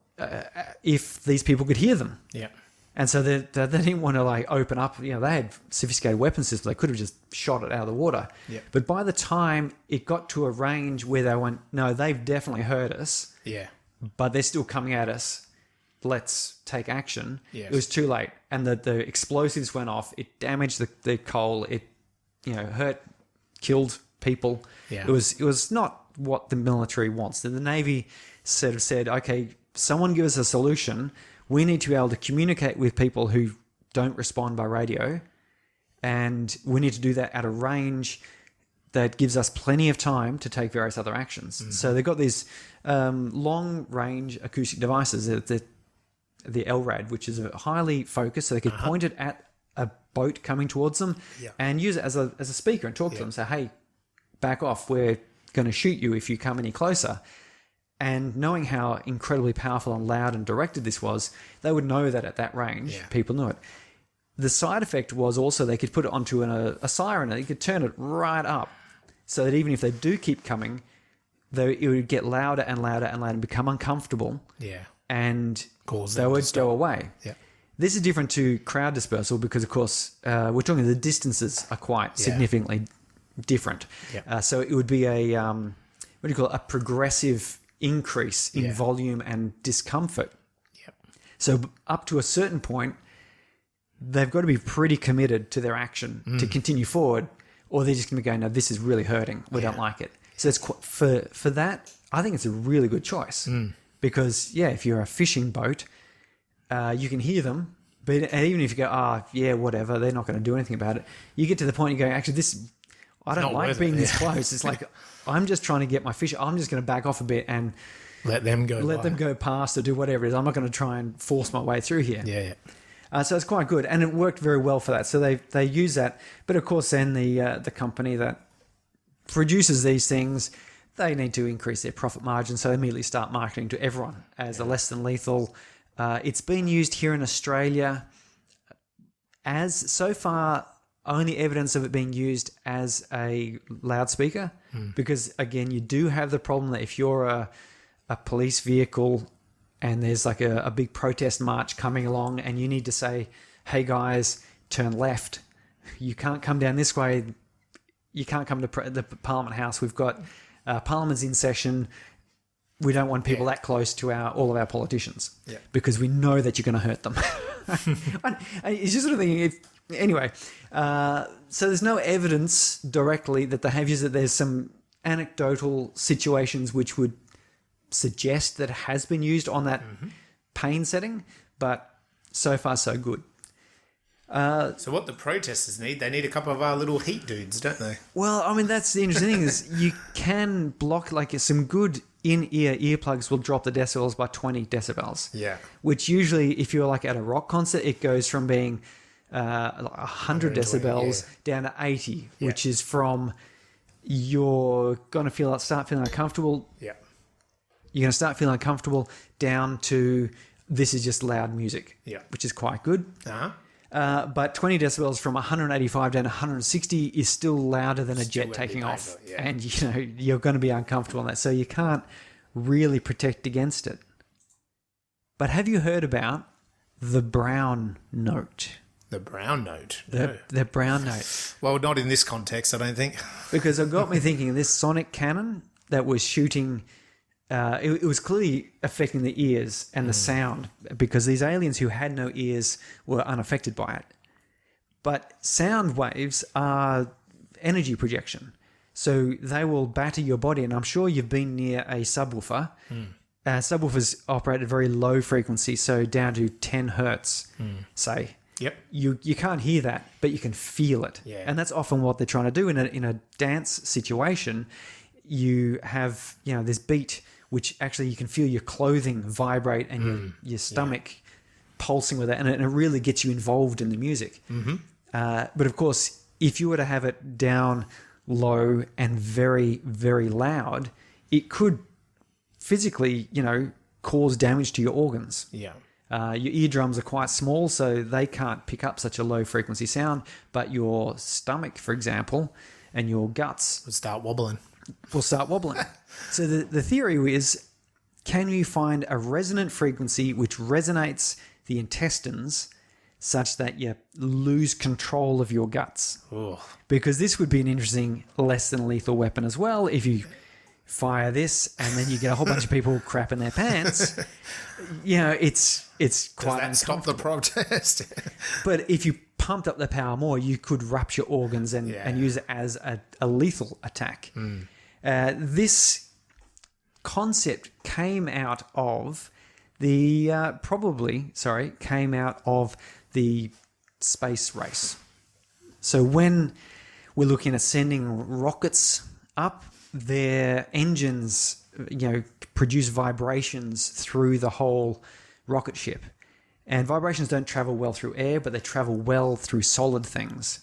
if these people could hear them. Yeah. And so they didn't want to open up. They had sophisticated weapon systems. They could have just shot it out of the water. Yeah. But by the time it got to a range where they went, no, they've definitely heard us. Yeah. But they're still coming at us. Let's take action. Yes. It was too late. And the explosives went off. It damaged the coal. It hurt, killed people. Yeah. It was not what the military wants. The Navy sort of said, okay, someone give us a solution. We need to be able to communicate with people who don't respond by radio, and we need to do that at a range that gives us plenty of time to take various other actions. Mm-hmm. So they've got these long-range acoustic devices, the LRAD, which is highly focused, so they could point it at a boat coming towards them and use it as a speaker and talk to them, say, hey, back off, we're going to shoot you if you come any closer. And knowing how incredibly powerful and loud and directed this was, they would know that at that range, people knew it. The side effect was also they could put it onto a siren, and you could turn it right up so that even if they do keep coming, it would get louder and louder and louder and become uncomfortable. Yeah. And they would go away. Yeah. This is different to crowd dispersal because, of course, we're talking the distances are quite significantly different. Yeah. So it would be a progressive increase in volume and discomfort. Yep. So up to a certain point, they've got to be pretty committed to their action to continue forward, or they're just going to be going, no, this is really hurting. We don't like it. So it's for that, I think it's a really good choice because, if you're a fishing boat, you can hear them, but even if you go, whatever, they're not going to do anything about it. You get to the point you go, actually, I don't like being this close. It's like, I'm just trying to get my fish. I'm just going to back off a bit and let them go past or do whatever it is. I'm not going to try and force my way through here. Yeah. So it's quite good, and it worked very well for that. So they use that, but of course, then the company that produces these things, they need to increase their profit margin, so they immediately start marketing to everyone as a less than lethal. It's been used here in Australia as so far. Only evidence of it being used as a loudspeaker, because again, you do have the problem that if you're a police vehicle and there's like a big protest march coming along and you need to say, hey guys, turn left. You can't come down this way. You can't come to the Parliament House. We've got Parliament's in session. We don't want people that close to all of our politicians because we know that you're going to hurt them. It's just sort of thinking, anyway, so there's no evidence directly that they have used it. There's some anecdotal situations which would suggest that it has been used on that pain setting, but so far so good. So what the protesters need, they need a couple of our little heat dudes, don't they? Well, I mean, that's the interesting thing is you can block, like some good in-ear earplugs will drop the decibels by 20 decibels. Yeah. Which usually, if you're like at a rock concert, it goes from being 100 decibels down to 80, which is from you're going to start feeling uncomfortable. Yeah. You're going to start feeling uncomfortable down to this is just loud music, which is quite good. But 20 decibels from 185 down to 160 is still louder than a jet taking off. And you're going to be uncomfortable on that. So you can't really protect against it. But have you heard about the brown note? The brown note? The brown note. Well, not in this context, I don't think. Because it got me thinking of this sonic cannon that was shooting it was clearly affecting the ears and the sound, because these aliens who had no ears were unaffected by it. But sound waves are energy projection. So they will batter your body. And I'm sure you've been near a subwoofer. Subwoofers operate at very low frequency, so down to 10 hertz, say. Yep. You can't hear that, but you can feel it. Yeah. And that's often what they're trying to do in a dance situation. You have, this beat, which actually you can feel your clothing vibrate and your stomach pulsing with it, and it really gets you involved in the music. But of course, if you were to have it down low and very, very loud, it could physically, cause damage to your organs. Yeah. Your eardrums are quite small, so they can't pick up such a low frequency sound, but your stomach, for example, and your guts Would start wobbling. will start wobbling. So the theory is, can you find a resonant frequency which resonates the intestines such that you lose control of your guts? Ooh. Because this would be an interesting less than lethal weapon as well. If you fire this and then you get a whole bunch of people crapping their pants, it's quite Does that stop the protest? But if you pumped up the power more, you could rupture organs and use it as a lethal attack. This concept came out of the the space race. So when we're looking at sending rockets up, their engines, produce vibrations through the whole rocket ship. And vibrations don't travel well through air, but they travel well through solid things.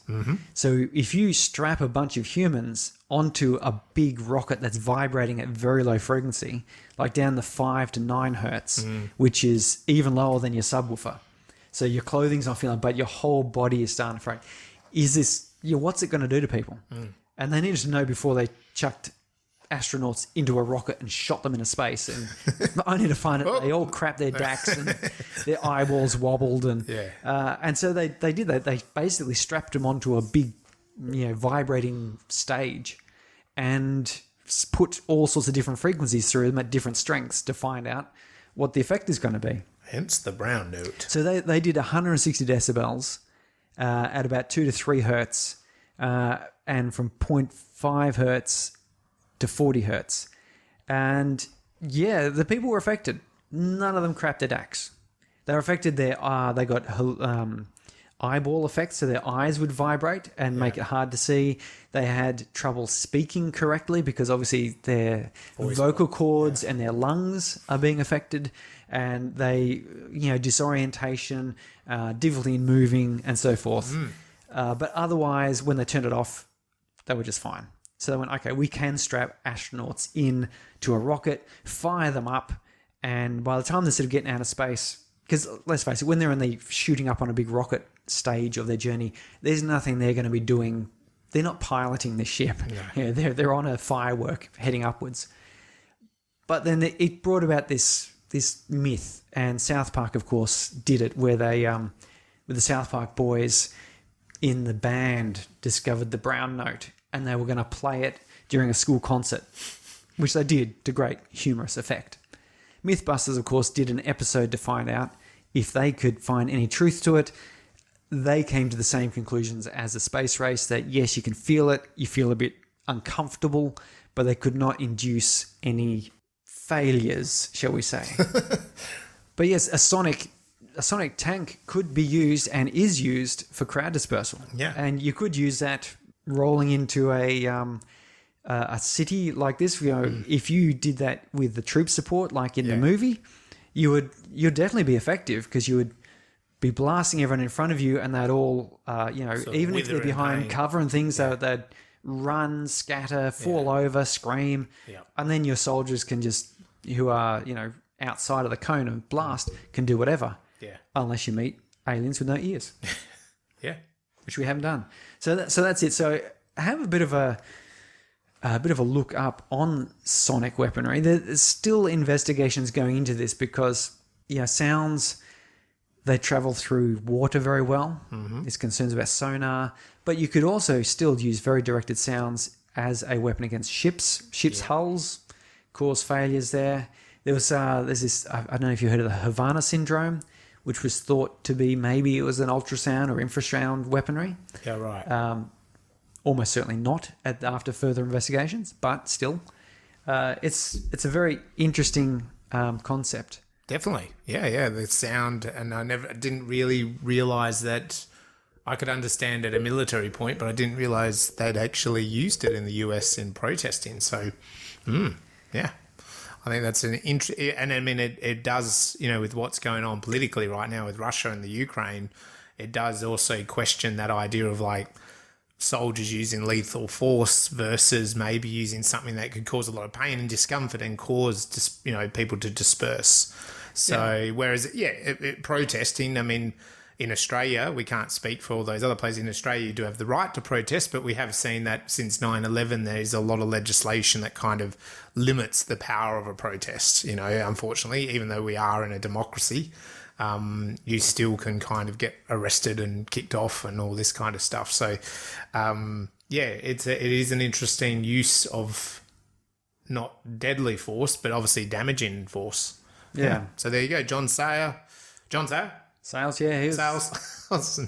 So if you strap a bunch of humans onto a big rocket that's vibrating at very low frequency, like down the 5 to 9 hertz, which is even lower than your subwoofer. So your clothing's not feeling, but your whole body is starting to fray. What's it going to do to people? And they needed to know before they chucked astronauts into a rocket and shot them into space, and only to find that they all crapped their dacks and their eyeballs wobbled, and so they did that. They basically strapped them onto a big, vibrating stage, and put all sorts of different frequencies through them at different strengths to find out what the effect is going to be. Hence the brown note. So they did 160 decibels at about 2 to 3 hertz, and from 0.5 hertz to 40 hertz. And the people were affected. None of them crapped their dacks. They were affected. They got eyeball effects, so their eyes would vibrate and make it hard to see. They had trouble speaking correctly because obviously their vocal cords and their lungs are being affected, and they, disorientation, difficulty in moving, and so forth. But otherwise, when they turned it off, they were just fine. So they went, okay, we can strap astronauts in to a rocket, fire them up, and by the time they're sort of getting out of space, because let's face it, when they're in the shooting up on a big rocket stage of their journey, there's nothing they're going to be doing. They're not piloting the ship. No. They're on a firework heading upwards. But then it brought about this myth, and South Park, of course, did it, where they, with the South Park boys in the band, discovered the brown note, and they were going to play it during a school concert, which they did to great humorous effect. Mythbusters, of course, did an episode to find out if they could find any truth to it. They came to the same conclusions as the space race, that yes, you can feel it, you feel a bit uncomfortable, but they could not induce any failures, shall we say. But yes, a sonic tank could be used and is used for crowd dispersal. Yeah. And you could use that rolling into a city like this. If you did that with the troop support, like in the movie, you'd definitely be effective, because you would be blasting everyone in front of you, and they'd all, even if they're behind cover and things, they'd run, scatter, fall over, scream, and then your soldiers can just, who are outside of the cone of blast, can do whatever. Unless you meet aliens with no ears. Which we haven't done. So that's it. So have a bit of a look up on sonic weaponry. There's still investigations going into this, because sounds, they travel through water very well. There's concerns about sonar, but you could also still use very directed sounds as a weapon against ships hulls, cause failures there. There's this, I don't know if you heard of the Havana syndrome, which was thought to be maybe it was an ultrasound or infrasound weaponry. Yeah, right. Almost certainly not after further investigations, but still, it's a very interesting concept. Definitely. Yeah, the sound, and I didn't really realise that. I could understand at a military point, but I didn't realise they'd actually used it in the US in protesting. So, yeah. I think that's an interesting, and I mean, it does, with what's going on politically right now with Russia and the Ukraine, it does also question that idea of like soldiers using lethal force versus maybe using something that could cause a lot of pain and discomfort and cause, people to disperse. So, whereas, protesting, I mean, in Australia, we can't speak for all those other places. In Australia, you do have the right to protest, but we have seen that since 9/11, there's a lot of legislation that kind of limits the power of a protest. Unfortunately, even though we are in a democracy, you still can kind of get arrested and kicked off and all this kind of stuff. So, it is an interesting use of not deadly force, but obviously damaging force. Yeah. So there you go, John Sayles. Sayles, yeah, he was Sayles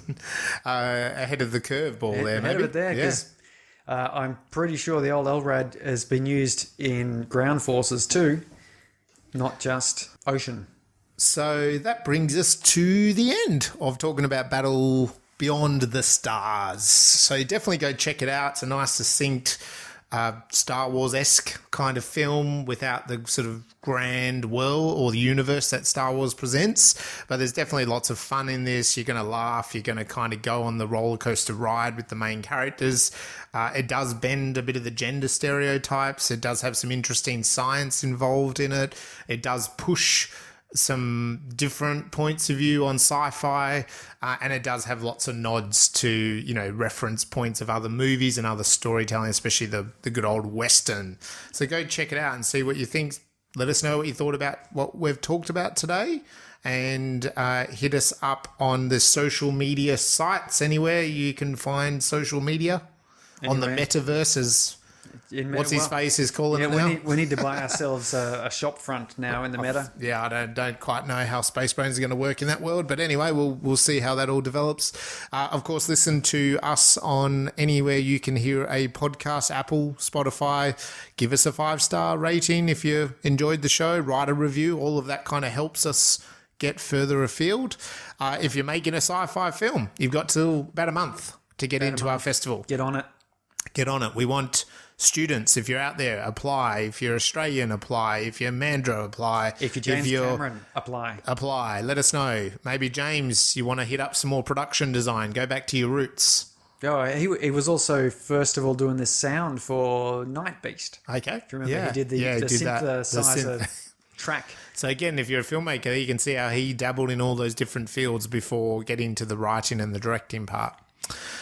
ahead of the curveball there, ahead maybe. Of it there, because I'm pretty sure the old LRAD has been used in ground forces too, not just ocean. So that brings us to the end of talking about Battle Beyond the Stars. So definitely go check it out. It's a nice, succinct, Star Wars-esque kind of film without the sort of grand world or the universe that Star Wars presents. But there's definitely lots of fun in this. You're going to laugh. You're going to kind of go on the roller coaster ride with the main characters. It does bend a bit of the gender stereotypes. It does have some interesting science involved in it. It does push some different points of view on sci-fi, and it does have lots of nods to reference points of other movies and other storytelling, especially the good old Western. So go check it out and see what you think. Let us know what you thought about what we've talked about today, and hit us up on the social media sites anywhere you can find social media. On the metaverse, as what's his face is calling it now. We need to buy ourselves a shop front now in the meta. Yeah, I don't quite know how spacebrains are going to work in that world, but anyway, we'll see how that all develops. Of course, listen to us on anywhere you can hear a podcast, Apple, Spotify. Give us a 5-star rating if you enjoyed the show. Write a review. All of that kind of helps us get further afield. If you're making a sci-fi film, you've got till about a month to get into our festival. Get on it. Get on it. We want students. If you're out there, apply. If you're Australian, apply. If you're Mandro, apply. If you're James Cameron, apply. Apply. Let us know. Maybe James, you want to hit up some more production design. Go back to your roots. Oh, he was also first of all doing the sound for Night Beast. Okay. Do you remember he did the synthesizer track? So again, if you're a filmmaker, you can see how he dabbled in all those different fields before getting to the writing and the directing part.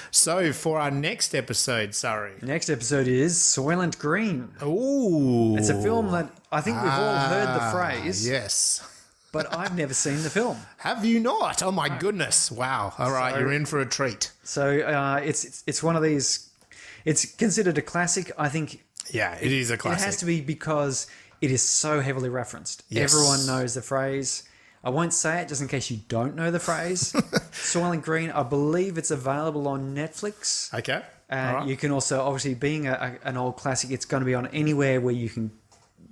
So for our next episode, Surrey. Next episode is Soylent Green. Ooh. It's a film that I think we've all heard the phrase. Yes. But I've never seen the film. Have you not? Oh my goodness. Wow. All right, you're in for a treat. So it's one of these, it's considered a classic. I think. Yeah, it is a classic. It has to be because it is so heavily referenced. Yes. Everyone knows the phrase. I won't say it just in case you don't know the phrase. Soylent Green, I believe it's available on Netflix. Okay. And you can also, obviously, being an old classic, it's going to be on anywhere where you can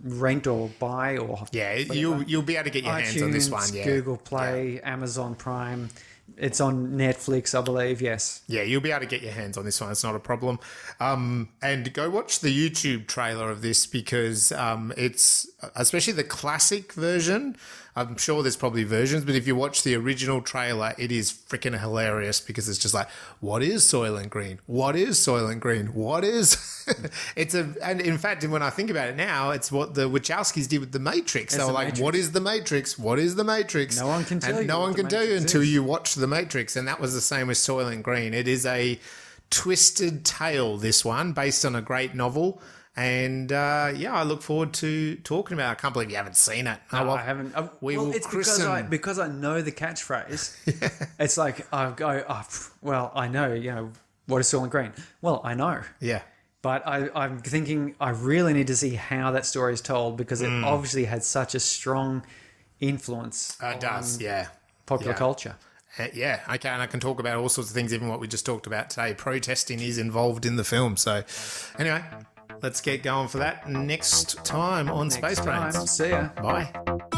rent or buy or... Yeah, you'll be able to get your hands on this one. Yeah. Google Play, Amazon Prime. It's on Netflix, I believe, yes. Yeah, you'll be able to get your hands on this one. It's not a problem. And go watch the YouTube trailer of this because it's, especially the classic version, I'm sure there's probably versions, but if you watch the original trailer, it is freaking hilarious because it's just like, what is Soylent Green? What is Soylent Green? What is... and in fact, when I think about it now, it's what the Wachowskis did with The Matrix. They were like, Matrix. What is The Matrix? What is The Matrix? No one can tell you. No one can tell you until you watch The Matrix. And that was the same with Soylent Green. It is a twisted tale, this one, based on a great novel. And I look forward to talking about it. I can't believe you haven't seen it. No, I haven't. It's because I know the catchphrase. Yeah. It's like I go, I know, what is Soylent Green? Well, I know. Yeah. But I'm thinking I really need to see how that story is told, because it obviously had such a strong influence It does, yeah. popular culture. Yeah, okay, and I can talk about all sorts of things, even what we just talked about today. Protesting is involved in the film. So, anyway, let's get going for that next time on Space Brains. See ya. Bye.